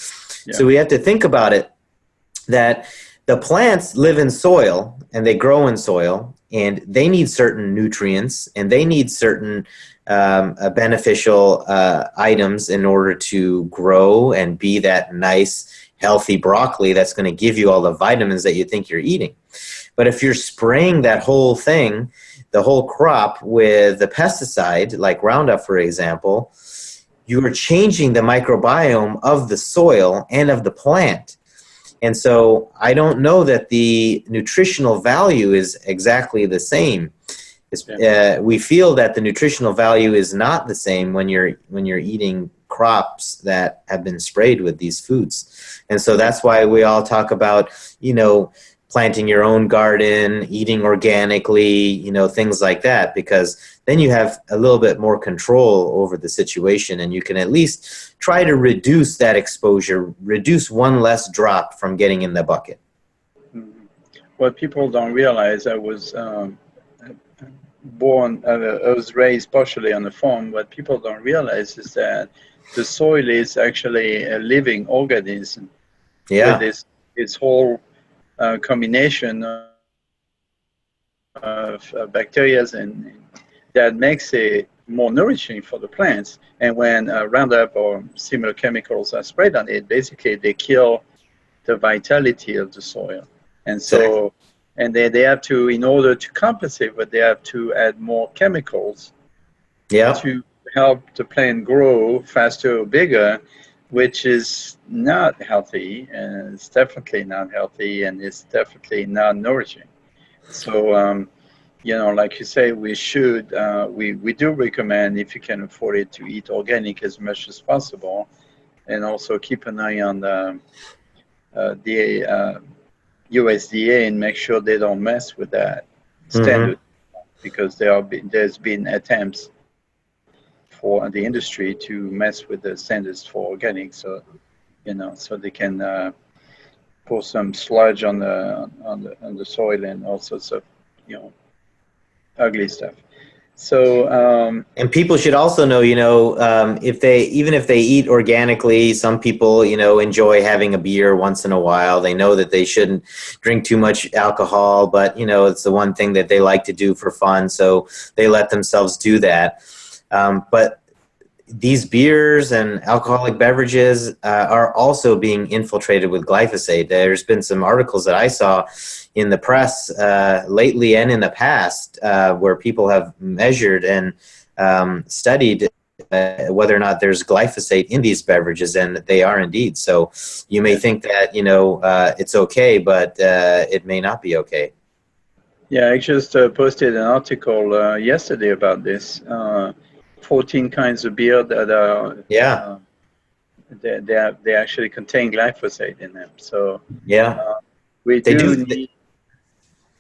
Yeah. So we have to think about it that the plants live in soil and they grow in soil, and they need certain nutrients and they need certain beneficial items in order to grow and be that nice, healthy broccoli that's going to give you all the vitamins that you think you're eating. But if you're spraying that whole thing, the whole crop with the pesticide, like Roundup, for example, you are changing the microbiome of the soil and of the plant. And so I don't know that the nutritional value is exactly the same. We feel that the nutritional value is not the same when you're eating crops that have been sprayed with these foods. And so that's why we all talk about, you know, planting your own garden, eating organically, you know, things like that, because then you have a little bit more control over the situation, and you can at least try to reduce that exposure, reduce one less drop from getting in the bucket. What people don't realize, I was raised partially on a farm. What people don't realize is that the soil is actually a living organism. Yeah. With its whole combination of bacteria and that makes it more nourishing for the plants. And when Roundup or similar chemicals are sprayed on it, basically they kill the vitality of the soil. And so and they have to, in order to compensate, but they have to add more chemicals to help the plant grow faster or bigger, which is not healthy, and it's definitely not healthy, and it's definitely not nourishing. So, like you say, we should, we do recommend, if you can afford it, to eat organic as much as possible, and also keep an eye on the USDA and make sure they don't mess with that standard, because there's been attempts for the industry to mess with the standards for organic, so so they can pour some sludge on the soil and all sorts of ugly stuff. So and people should also know, if they eat organically, some people enjoy having a beer once in a while. They know that they shouldn't drink too much alcohol, but it's the one thing that they like to do for fun, so they let themselves do that. But these beers and alcoholic beverages are also being infiltrated with glyphosate. There's been some articles that I saw in the press lately and in the past where people have measured and studied whether or not there's glyphosate in these beverages, and they are indeed. So you may think that it's okay, but it may not be okay. Yeah, I just posted an article yesterday about this. 14 kinds of beer that are they actually contain glyphosate in them. So we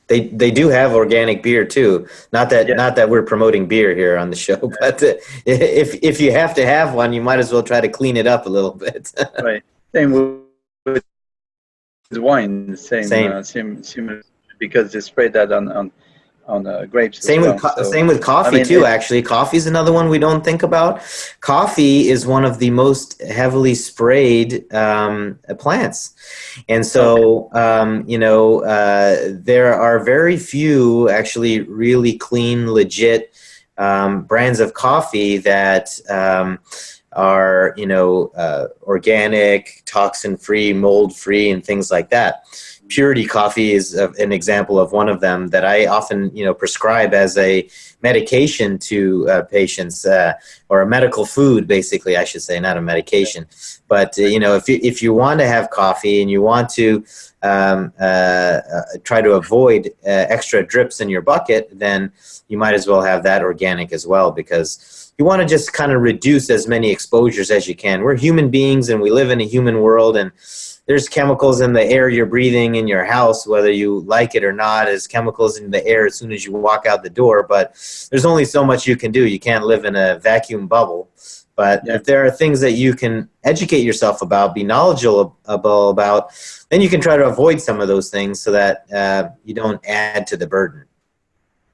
they do have organic beer too. Not that we're promoting beer here on the show, but if you have to have one, you might as well try to clean it up a little bit. Right. Same with wine. Same because they spray that on grapes. Same with coffee too. Actually, coffee is another one we don't think about. Coffee is one of the most heavily sprayed plants, and so there are very few actually really clean, legit brands of coffee that are organic, toxin-free, mold-free, and things like that. Purity coffee is an example of one of them that I often, prescribe as a medication to patients, or a medical food, basically, I should say, not a medication. But if you want to have coffee and you want to try to avoid extra drips in your bucket, then you might as well have that organic as well, because you want to just kind of reduce as many exposures as you can. We're human beings and we live in a human world, and there's chemicals in the air you're breathing in your house, whether you like it or not. There's chemicals in the air as soon as you walk out the door, but there's only so much you can do. You can't live in a vacuum bubble. But if there are things that you can educate yourself about, be knowledgeable about, then you can try to avoid some of those things so that you don't add to the burden.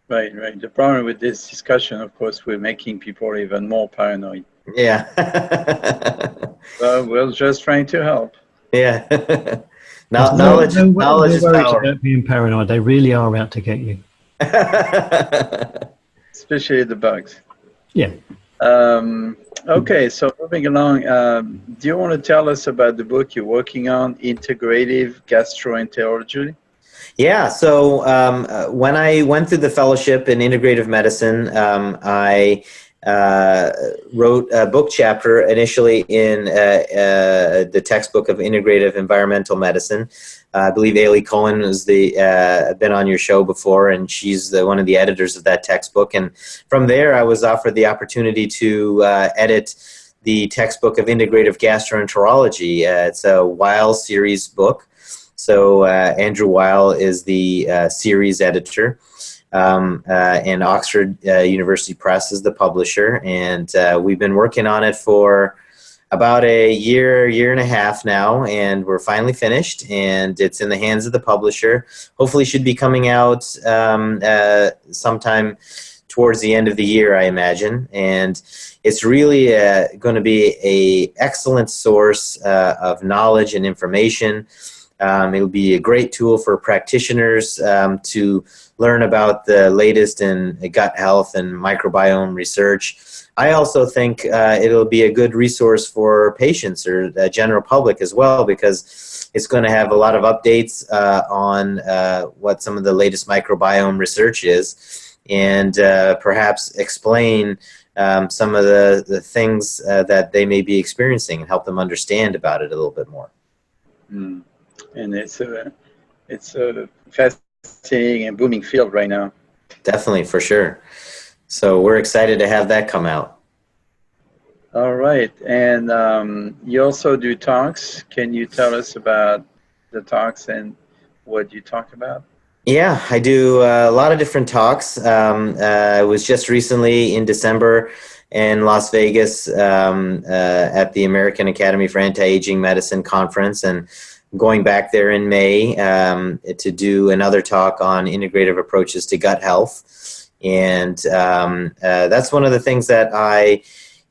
Right. The problem with this discussion, of course, we're making people even more paranoid. Yeah. Well, we're just trying to help. Yeah. Knowledge is power. About being paranoid. They really are out to get you. Especially the bugs. Yeah. Okay, so moving along, do you want to tell us about the book you're working on, Integrative Gastroenterology? Yeah, so when I went through the fellowship in Integrative Medicine, I wrote a book chapter initially in the textbook of Integrative Environmental Medicine. I believe Alain Cohen has been on your show before, and she's one of the editors of that textbook. And from there, I was offered the opportunity to edit the textbook of Integrative Gastroenterology. It's a Weil series book. So Andrew Weil is the series editor. And Oxford University Press is the publisher, and we've been working on it for about a year and a half now, and we're finally finished, and it's in the hands of the publisher. Hopefully should be coming out sometime towards the end of the year, I imagine, and it's really going to be an excellent source of knowledge and information. It'll be a great tool for practitioners to learn about the latest in gut health and microbiome research. I also think it'll be a good resource for patients or the general public as well, because It's going to have a lot of updates on what some of the latest microbiome research is, and perhaps explain some of the things that they may be experiencing and help them understand about it a little bit more. Mm. And it's a fascinating and booming field right now. Definitely, for sure. So we're excited to have that come out. All right. And you also do talks. Can you tell us about the talks and what you talk about? Yeah, I do a lot of different talks. I was just recently in December in Las Vegas at the American Academy for Anti-Aging Medicine conference, and going back there in May to do another talk on integrative approaches to gut health. And that's one of the things that I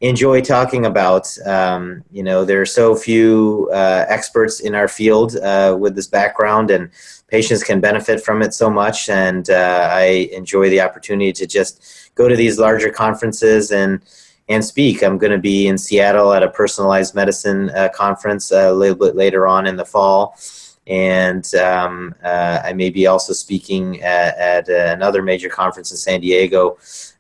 enjoy talking about. There are so few experts in our field with this background, and patients can benefit from it so much. And I enjoy the opportunity to just go to these larger conferences and speak. I'm going to be in Seattle at a personalized medicine conference a little bit later on in the fall. And I may be also speaking at another major conference in San Diego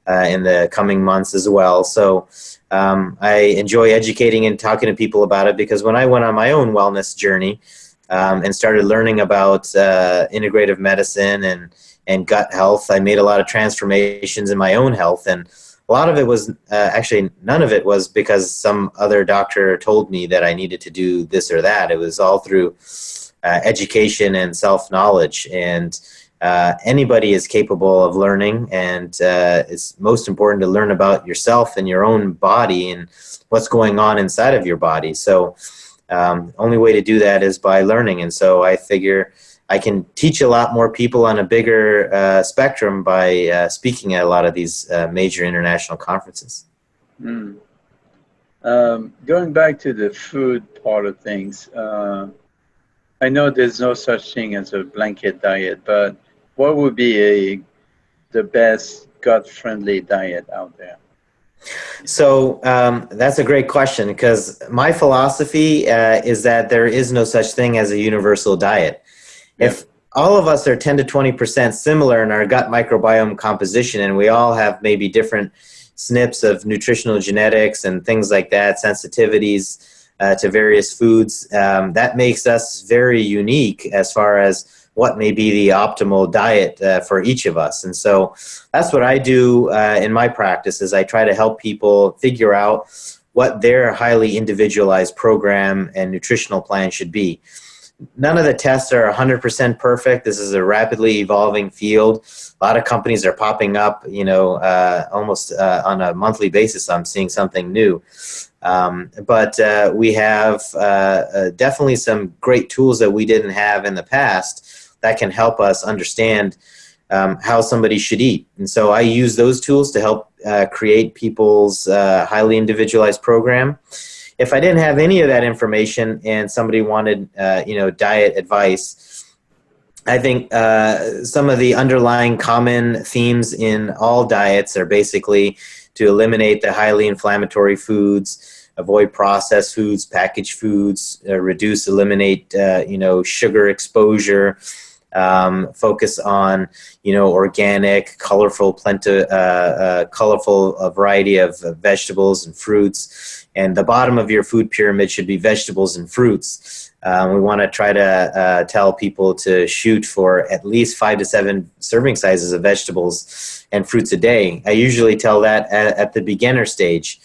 in the coming months as well. So I enjoy educating and talking to people about it, because when I went on my own wellness journey and started learning about integrative medicine and gut health, I made a lot of transformations in my own health. And a lot of it was actually none of it was because some other doctor told me that I needed to do this or that. It was all through education and self-knowledge. And anybody is capable of learning, and it's most important to learn about yourself and your own body and what's going on inside of your body. So only way to do that is by learning. And so I figure I can teach a lot more people on a bigger spectrum by speaking at a lot of these major international conferences. Mm. Going back to the food part of things, I know there's no such thing as a blanket diet, but what would be the best gut-friendly diet out there? So that's a great question, because my philosophy is that there is no such thing as a universal diet. If all of us are 10 to 20% similar in our gut microbiome composition, and we all have maybe different SNPs of nutritional genetics and things like that, sensitivities to various foods, that makes us very unique as far as what may be the optimal diet for each of us. And so that's what I do in my practice, is I try to help people figure out what their highly individualized program and nutritional plan should be. None of the tests are 100% perfect. This is a rapidly evolving field. A lot of companies are popping up, almost on a monthly basis. I'm seeing something new. But we have definitely some great tools that we didn't have in the past that can help us understand how somebody should eat. And so I use those tools to help create people's highly individualized program. If I didn't have any of that information and somebody wanted, diet advice, I think some of the underlying common themes in all diets are basically to eliminate the highly inflammatory foods, avoid processed foods, packaged foods, eliminate, sugar exposure, focus on, organic, colorful variety of vegetables and fruits. And the bottom of your food pyramid should be vegetables and fruits. We want to try to tell people to shoot for at least 5 to 7 serving sizes of vegetables and fruits a day. I usually tell that at the beginner stage.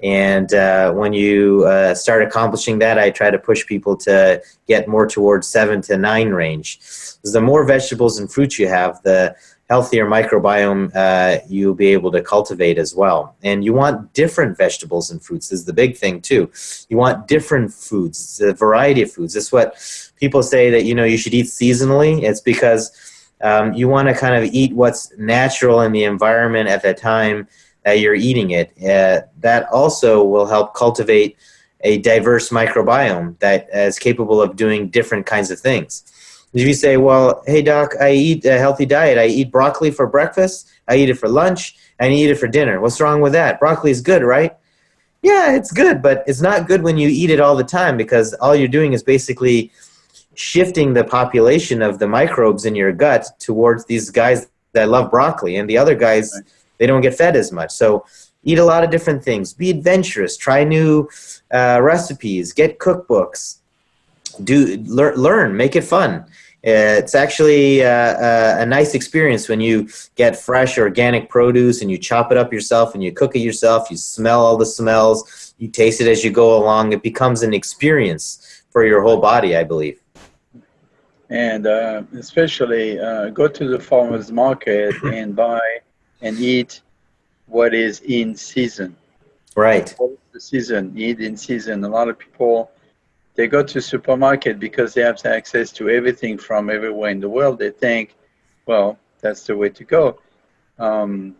And when you start accomplishing that, I try to push people to get more towards 7 to 9 range. Because the more vegetables and fruits you have, the healthier microbiome you'll be able to cultivate as well. And you want different vegetables and fruits. This is the big thing too. You want different foods. It's a variety of foods. That's what people say that, you should eat seasonally. It's because you want to kind of eat what's natural in the environment at the time that you're eating it. That also will help cultivate a diverse microbiome that is capable of doing different kinds of things. If you say, well, hey, doc, I eat a healthy diet. I eat broccoli for breakfast. I eat it for lunch. And I eat it for dinner. What's wrong with that? Broccoli is good, right? Yeah, it's good, but it's not good when you eat it all the time, because all you're doing is basically shifting the population of the microbes in your gut towards these guys that love broccoli, and the other guys, they don't get fed as much. So eat a lot of different things. Be adventurous. Try new recipes. Get cookbooks. Learn. Make it fun. It's actually a nice experience when you get fresh organic produce and you chop it up yourself and you cook it yourself. You smell all the smells. You taste it as you go along. It becomes an experience for your whole body, I believe. And especially go to the farmer's market and buy and eat what is in season. Right. What is the season? Eat in season. A lot of people, they go to supermarket because they have access to everything from everywhere in the world. They think, well, that's the way to go. To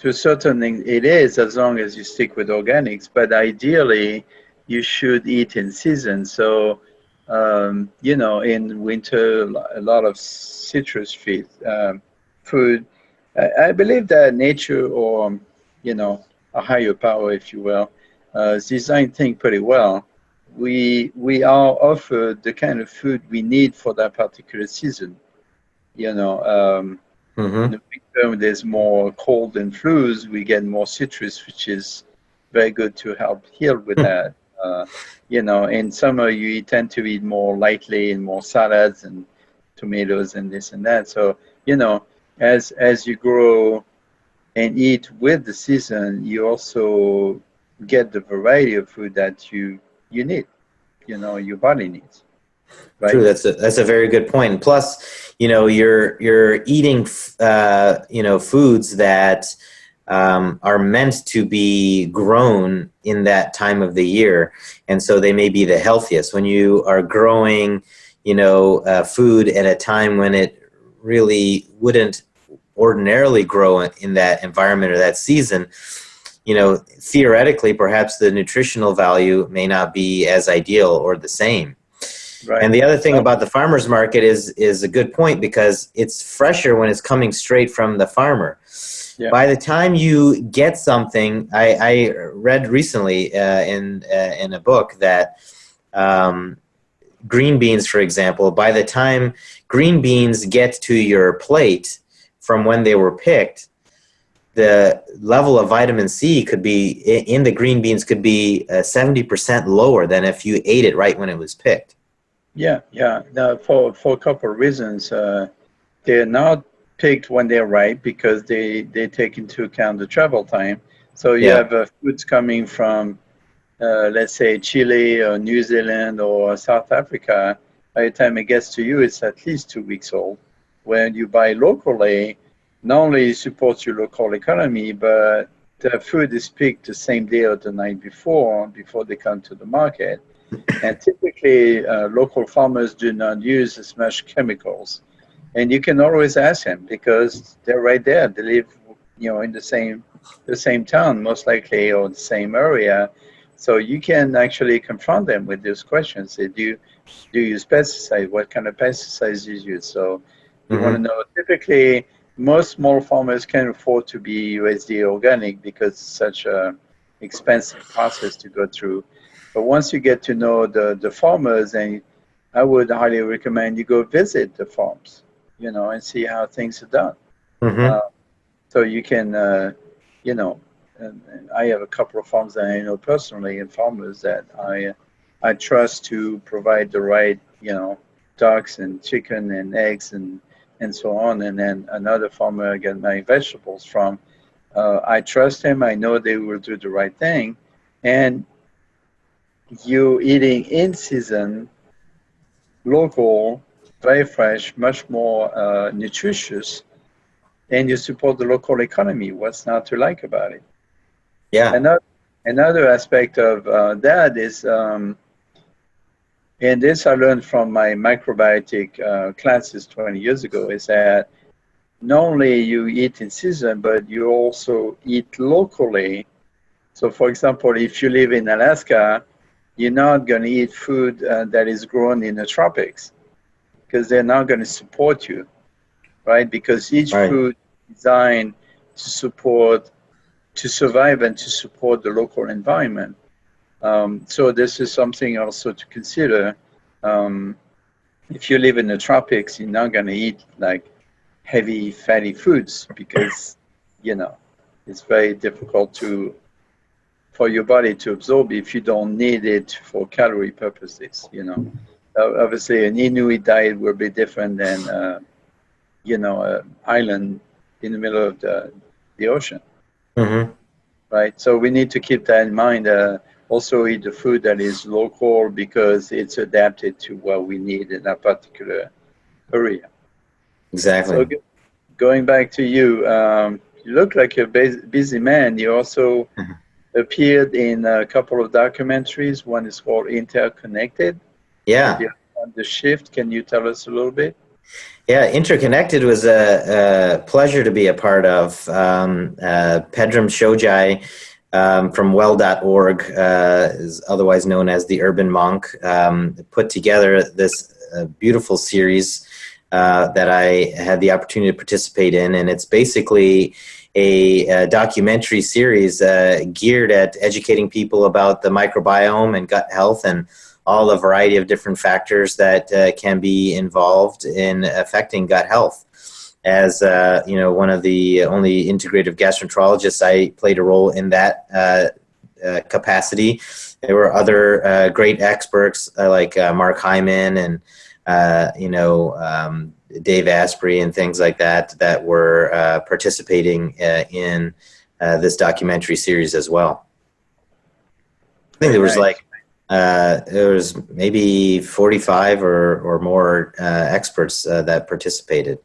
a certain thing, it is, as long as you stick with organics. But ideally, you should eat in season. So, you know, in winter, a lot of citrus food. I believe that nature, or, you know, a higher power, if you will, designed things pretty well. We are offered the kind of food we need for that particular season. You know, in the winter, there's more cold and flus. We get more citrus, which is very good to help heal with that. You know, in summer, you tend to eat more lightly and more salads and tomatoes and this and that. So, you know, as you grow and eat with the season, you also get the variety of food that you need, you know, your body needs. Right? True. That's a very good point. And plus, you know, you're eating, you know, foods that are meant to be grown in that time of the year, and so they may be the healthiest. When you are growing, you know, food at a time when it really wouldn't ordinarily grow in that environment or that season, you know, theoretically, perhaps the nutritional value may not be as ideal or the same. Right. And the other thing about the farmer's market is a good point, because it's fresher when it's coming straight from the farmer. Yeah. By the time you get something, I read recently in a book that green beans, for example, by the time green beans get to your plate from when they were picked, the level of vitamin C could be in the green beans could be 70% lower than if you ate it right when it was picked. Yeah. Now, for a couple of reasons, they're not picked when they're ripe because they take into account the travel time. So you have foods coming from, let's say, Chile or New Zealand or South Africa. By the time it gets to you, it's at least 2 weeks old. When you buy locally, not only supports your local economy, but the food is picked the same day or the night before they come to the market. And typically, local farmers do not use as much chemicals. And you can always ask them because they're right there. They live, you know, in the same town, most likely, or the same area. So you can actually confront them with those questions. Say, do you use pesticides? What kind of pesticides do you use? So you want to know. Typically, most small farmers can afford to be USDA organic because it's such a expensive process to go through. But once you get to know the farmers, and I would highly recommend you go visit the farms, you know, and see how things are done. So you can, you know, and I have a couple of farms that I know personally, and farmers that I trust to provide the right, you know, ducks and chicken and eggs and so on. And then another farmer I get my vegetables from. I trust him. I know they will do the right thing. And you eating in season, local, very fresh, much more nutritious, and you support the local economy. What's not to like about it? Yeah. Another aspect of that is, and this I learned from my microbiotic classes 20 years ago, is that not only you eat in season, but you also eat locally. So, for example, if you live in Alaska, you're not going to eat food that is grown in the tropics because they're not going to support you, right? Because each food is designed to survive and to support the local environment. So this is something also to consider. if you live in the tropics, you're not going to eat like heavy fatty foods because, you know, it's very difficult for your body to absorb if you don't need it for calorie purposes, you know. Obviously, an Inuit diet will be different than, you know, an island in the middle of the ocean, right? So we need to keep that in mind. Also eat the food that is local because it's adapted to what we need in that particular area. Exactly. So going back to you, you look like you're a busy man. You also appeared in a couple of documentaries. One is called Interconnected. Yeah. On the Shift, can you tell us a little bit? Yeah, Interconnected was a pleasure to be a part of. Pedram Shojai from well.org, is otherwise known as the Urban Monk, put together this beautiful series that I had the opportunity to participate in, and it's basically a documentary series geared at educating people about the microbiome and gut health and all the variety of different factors that can be involved in affecting gut health. As you know, one of the only integrative gastroenterologists, I played a role in that capacity. There were other great experts like Mark Hyman and you know, Dave Asprey and things like that that were participating in this documentary series as well. I think there was like there was maybe 45 or more experts that participated.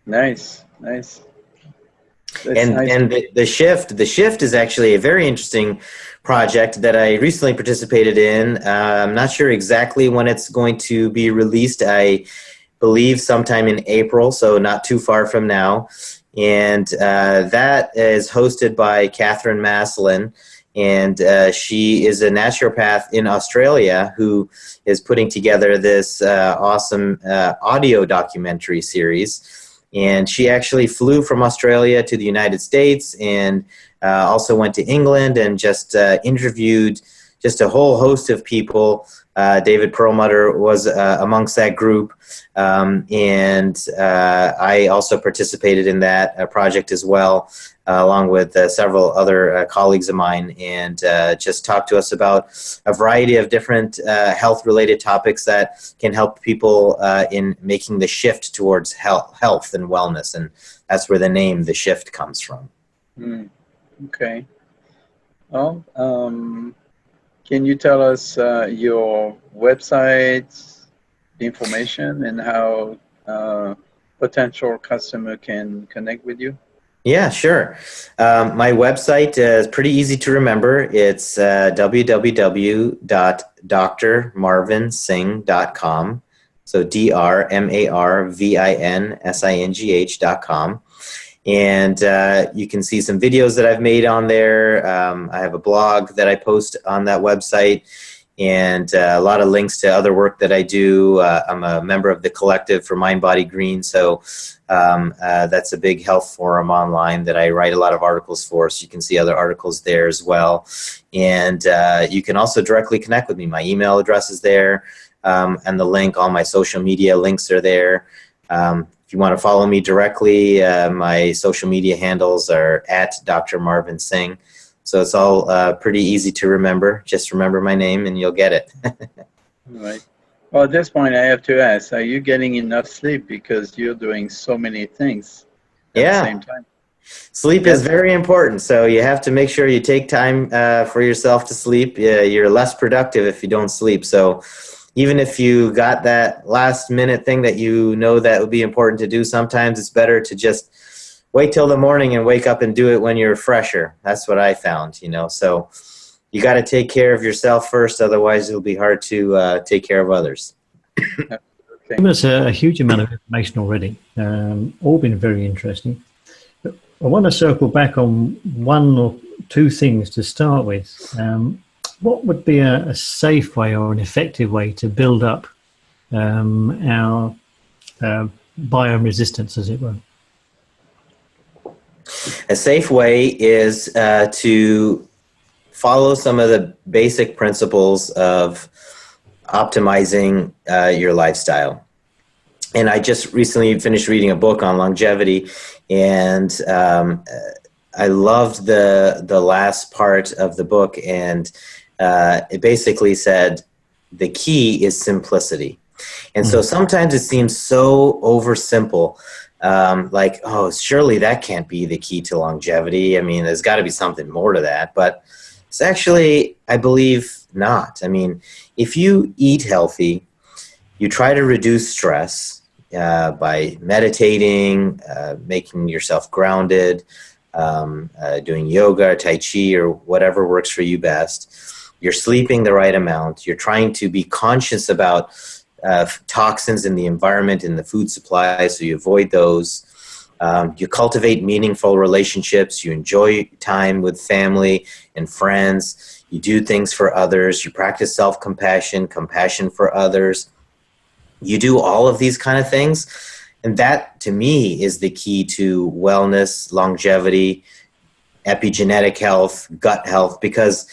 Nice. That's and nice. And the shift is actually a very interesting project that I recently participated in. I'm not sure exactly when it's going to be released. I believe sometime in April, so not too far from now. And that is hosted by Catherine Maslin. And she is a naturopath in Australia who is putting together this awesome audio documentary series. And she actually flew from Australia to the United States and also went to England and just interviewed just a whole host of people. David Perlmutter was amongst that group. And I also participated in that project as well, along with several other colleagues of mine, and just talked to us about a variety of different health-related topics that can help people in making the shift towards health and wellness. And that's where the name, The Shift, comes from. Okay. Well, can you tell us your website information and how potential customer can connect with you? Yeah, sure. My website is pretty easy to remember. It's www.drmarvinsingh.com. So drmarvinsingh.com. And you can see some videos that I've made on there. I have a blog that I post on that website, and a lot of links to other work that I do. I'm a member of the Collective for Mind, Body, Green, so that's a big health forum online that I write a lot of articles for, so you can see other articles there as well. And you can also directly connect with me. My email address is there, and the link, all my social media links are there. If you want to follow me directly, my social media handles are at Dr. Marvin Singh. So it's all pretty easy to remember. Just remember my name and you'll get it. All right. Well, at this point, I have to ask, are you getting enough sleep because you're doing so many things at the same time? Sleep is very important. So you have to make sure you take time for yourself to sleep. You're less productive if you don't sleep. So even if you got that last minute thing that you know that would be important to do, sometimes it's better to just wait till the morning and wake up and do it when you're fresher. That's what I found, you know. So you got to take care of yourself first, otherwise it'll be hard to take care of others. Okay. That's a huge amount of information already. All been very interesting. But I want to circle back on one or two things to start with. What would be a safe way or an effective way to build up our biome resistance, as it were? A safe way is to follow some of the basic principles of optimizing your lifestyle. And I just recently finished reading a book on longevity, and I loved the last part of the book, and it basically said the key is simplicity. And so sometimes it seems so oversimple, like, oh, surely that can't be the key to longevity. I mean, there's got to be something more to that. But it's actually, I believe, not. I mean, if you eat healthy, you try to reduce stress by meditating, making yourself grounded, doing yoga, tai chi, or whatever works for you best. You're sleeping the right amount. You're trying to be conscious about toxins in the environment, in the food supply, so you avoid those. You cultivate meaningful relationships. You enjoy time with family and friends. You do things for others. You practice self-compassion, compassion for others. You do all of these kind of things. And that, to me, is the key to wellness, longevity, epigenetic health, gut health, because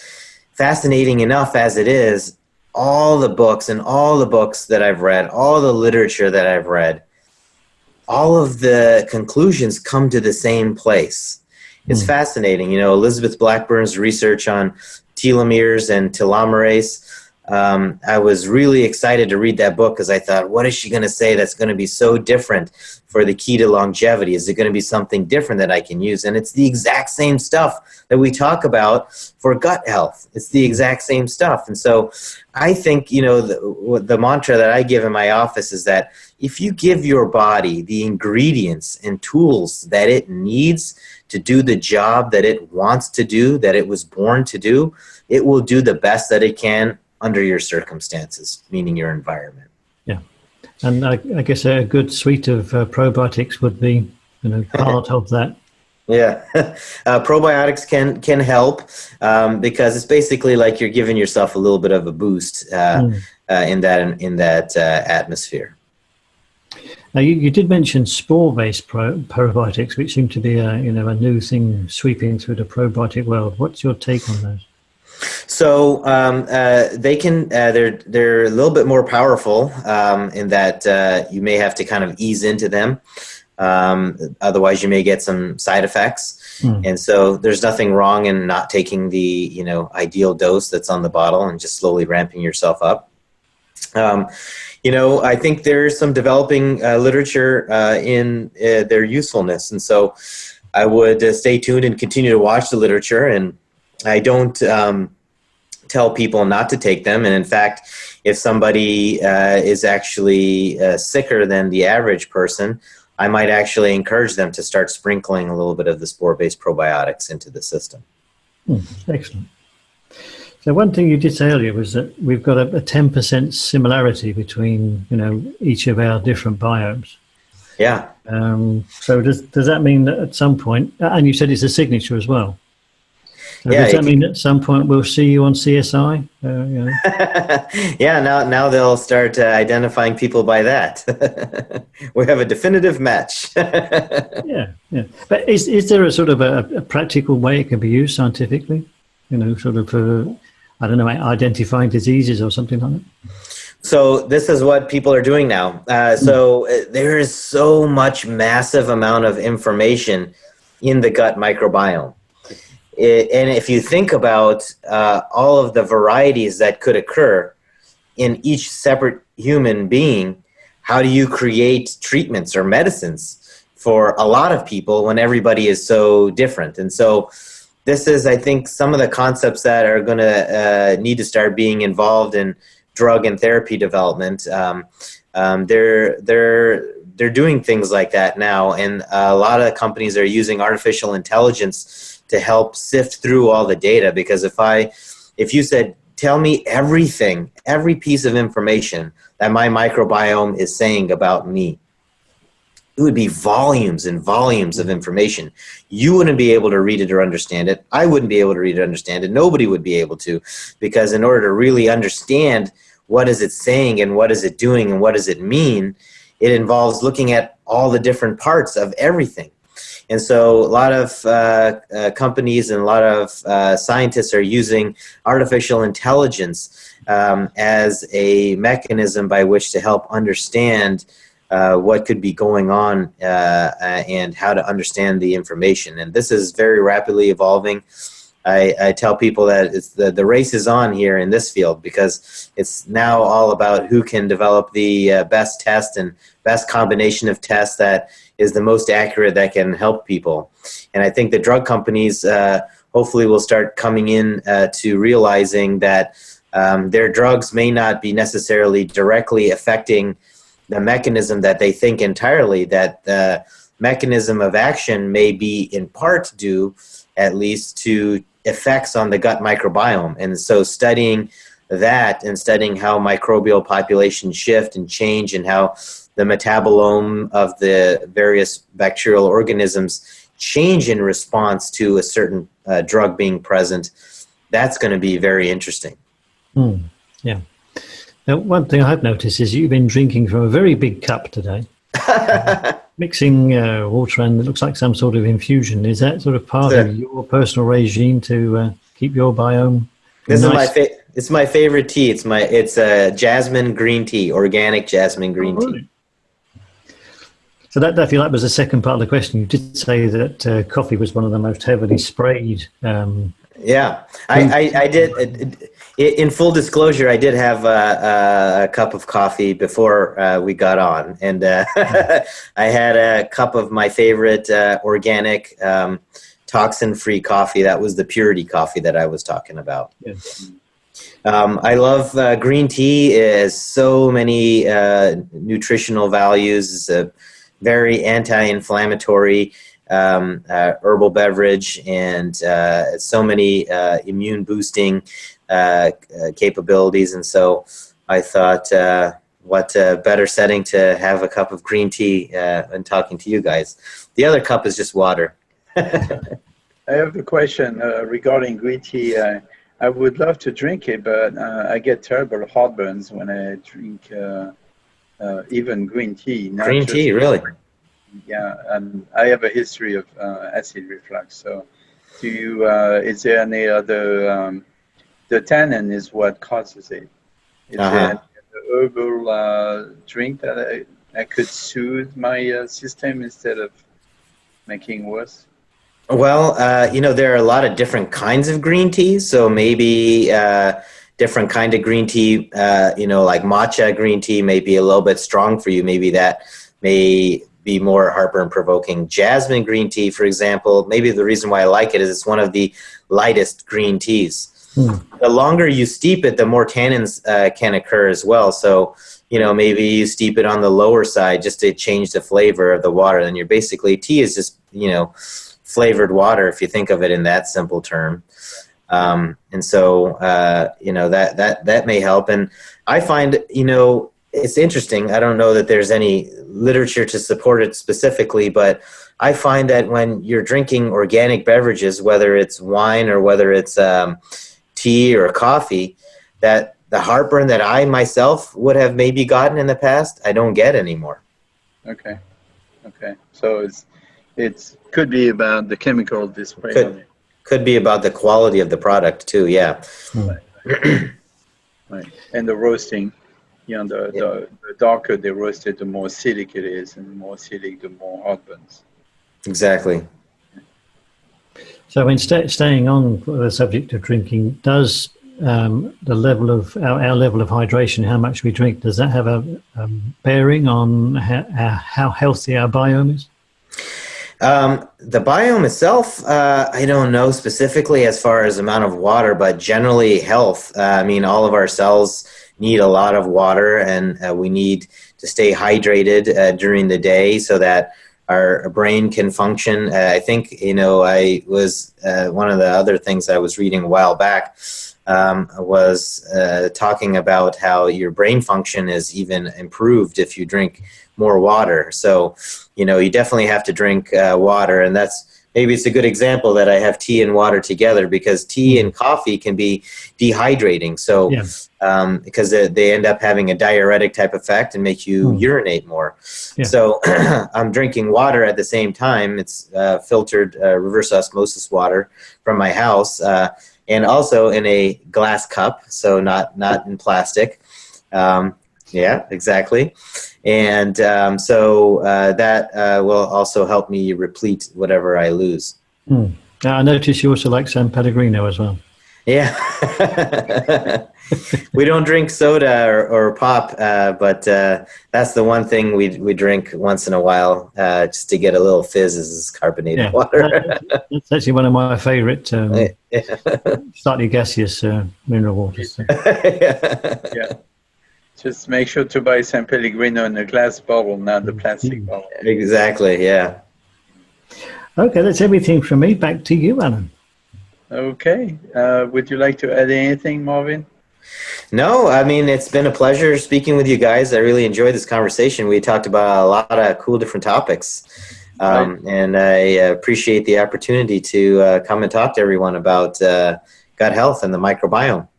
fascinating enough as it is, all the books that I've read, all the literature that I've read, all of the conclusions come to the same place. It's fascinating. You know, Elizabeth Blackburn's research on telomeres and telomerase, I was really excited to read that book because I thought, what is she going to say that's going to be so different for the key to longevity? Is it going to be something different that I can use? And it's the exact same stuff that we talk about for gut health. It's the exact same stuff. And so I think, you know, the mantra that I give in my office is that if you give your body the ingredients and tools that it needs to do the job that it wants to do, that it was born to do, it will do the best that it can under your circumstances, meaning your environment. Yeah. And I guess a good suite of probiotics would be, you know, part of that. Yeah. Probiotics can help because it's basically like you're giving yourself a little bit of a boost in that atmosphere. Now, you did mention spore-based probiotics, which seem to be a new thing sweeping through the probiotic world. What's your take on those? So they can they're a little bit more powerful in that you may have to kind of ease into them. Otherwise, you may get some side effects. And so there's nothing wrong in not taking the ideal dose that's on the bottle and just slowly ramping yourself up. I think there's some developing literature in their usefulness, and so I would stay tuned and continue to watch the literature. And I don't tell people not to take them. And in fact, if somebody is actually sicker than the average person, I might actually encourage them to start sprinkling a little bit of the spore-based probiotics into the system. Excellent. So one thing you did say earlier was that we've got a 10% similarity between, each of our different biomes. Yeah. So does that mean that at some point, and you said it's a signature as well. So yeah, does that mean at some point we'll see you on CSI? Yeah, now they'll start identifying people by that. We have a definitive match. Yeah. But is there a sort of a practical way it can be used scientifically? Sort of for, identifying diseases or something like that? So this is what people are doing now. So there is so much massive amount of information in the gut microbiome. And if you think about all of the varieties that could occur in each separate human being, how do you create treatments or medicines for a lot of people when everybody is so different? And so this is, I think, some of the concepts that are going to need to start being involved in drug and therapy development. They're doing things like that now, and a lot of companies are using artificial intelligence to help sift through all the data. Because if you said, tell me everything, every piece of information that my microbiome is saying about me, it would be volumes and volumes of information. You wouldn't be able to read it or understand it. I wouldn't be able to read or understand it. Nobody would be able to, because in order to really understand what is it saying and what is it doing and what does it mean, it involves looking at all the different parts of everything. And so a lot of companies and a lot of scientists are using artificial intelligence as a mechanism by which to help understand what could be going on and how to understand the information. And this is very rapidly evolving. I tell people that it's the race is on here in this field, because it's now all about who can develop the best test and best combination of tests that is the most accurate, that can help people. And I think the drug companies hopefully will start coming in to realizing that their drugs may not be necessarily directly affecting the mechanism that they think entirely, that the mechanism of action may be in part due, at least, to effects on the gut microbiome. And so studying that and studying how microbial populations shift and change, and how the metabolome of the various bacterial organisms change in response to a certain drug being present, that's going to be very interesting. Yeah. Now, one thing I've noticed is you've been drinking from a very big cup today. Mixing water, and it looks like some sort of infusion. Is that sort of part of your personal regime to keep your biome nice? It's my favorite tea. It's jasmine green tea, organic jasmine green tea. So that I feel like was the second part of the question. You did say that coffee was one of the most heavily sprayed. Yeah, I did. In full disclosure, I did have a cup of coffee before we got on, and I had a cup of my favorite organic, toxin-free coffee. That was the purity coffee that I was talking about. Yes. I love green tea. It has so many nutritional values. It's a very anti-inflammatory herbal beverage, and so many immune boosting capabilities. And so I thought, what a better setting to have a cup of green tea and talking to you guys. The other cup is just water. I have a question regarding green tea. I would love to drink it, but I get terrible heartburns when I drink even green tea. Green tea, really? Yeah, and I have a history of acid reflux. So, do you? Is there any other? The tannin is what causes it. Is there any herbal drink that I could soothe my system instead of making worse? Well, there are a lot of different kinds of green teas. So maybe different kind of green tea, like matcha green tea may be a little bit strong for you. Maybe that may be more heartburn provoking. Jasmine green tea, for example, maybe the reason why I like it is it's one of the lightest green teas. The longer you steep it, the more tannins can occur as well. So, maybe you steep it on the lower side just to change the flavor of the water. And you're basically, tea is just, flavored water, if you think of it in that simple term. And so, that may help. And I find, it's interesting. I don't know that there's any literature to support it specifically, but I find that when you're drinking organic beverages, whether it's wine or whether it's tea or coffee, that the heartburn that I myself would have maybe gotten in the past, I don't get anymore. Okay. So it could be about the chemical display. Could be about the quality of the product too. Yeah. Right. And the roasting. The darker they roast it, the more acidic it is, and the more acidic, the more heartburns. Exactly. So, in staying on the subject of drinking, does the level of our level of hydration, how much we drink, does that have a bearing on how healthy our biome is? The biome itself, I don't know specifically as far as amount of water, but generally health. All of our cells need a lot of water, and we need to stay hydrated during the day so that our brain can function. I think, I was, one of the other things I was reading a while back was talking about how your brain function is even improved if you drink more water. So, you definitely have to drink water, and maybe it's a good example that I have tea and water together, because tea and coffee can be dehydrating. So, because they end up having a diuretic type effect and make you urinate more. Yeah. So I'm drinking water at the same time. It's filtered reverse osmosis water from my house, and also in a glass cup, so not in plastic. Yeah, exactly. And so that will also help me replete whatever I lose. I notice you also like San Pellegrino as well. Yeah. We don't drink soda or pop, but that's the one thing we drink once in a while just to get a little fizz is carbonated water. That's actually one of my favorite slightly gaseous mineral waters. So. Yeah. Just make sure to buy San Pellegrino in a glass bottle, not the plastic bottle. Exactly, yeah. Okay, that's everything from me. Back to you, Alain. Okay. Would you like to add anything, Marvin? No, I mean, it's been a pleasure speaking with you guys. I really enjoyed this conversation. We talked about a lot of cool different topics. And I appreciate the opportunity to come and talk to everyone about gut health and the microbiome.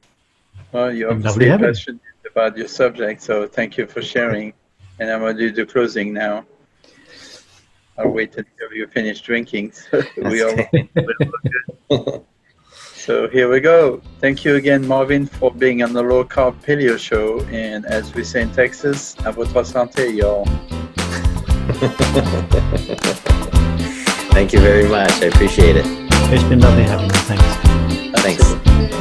Well, you're obviously passionate about your subject, so thank you for sharing. And I'm going to do the closing now. I'll wait until you finish drinking. So we all good. So here we go. Thank you again, Marvin, for being on the Low Carb Paleo Show. And as we say in Texas, à votre santé, y'all. Thank you very much. I appreciate it. It's been lovely having you. Thanks. Thanks.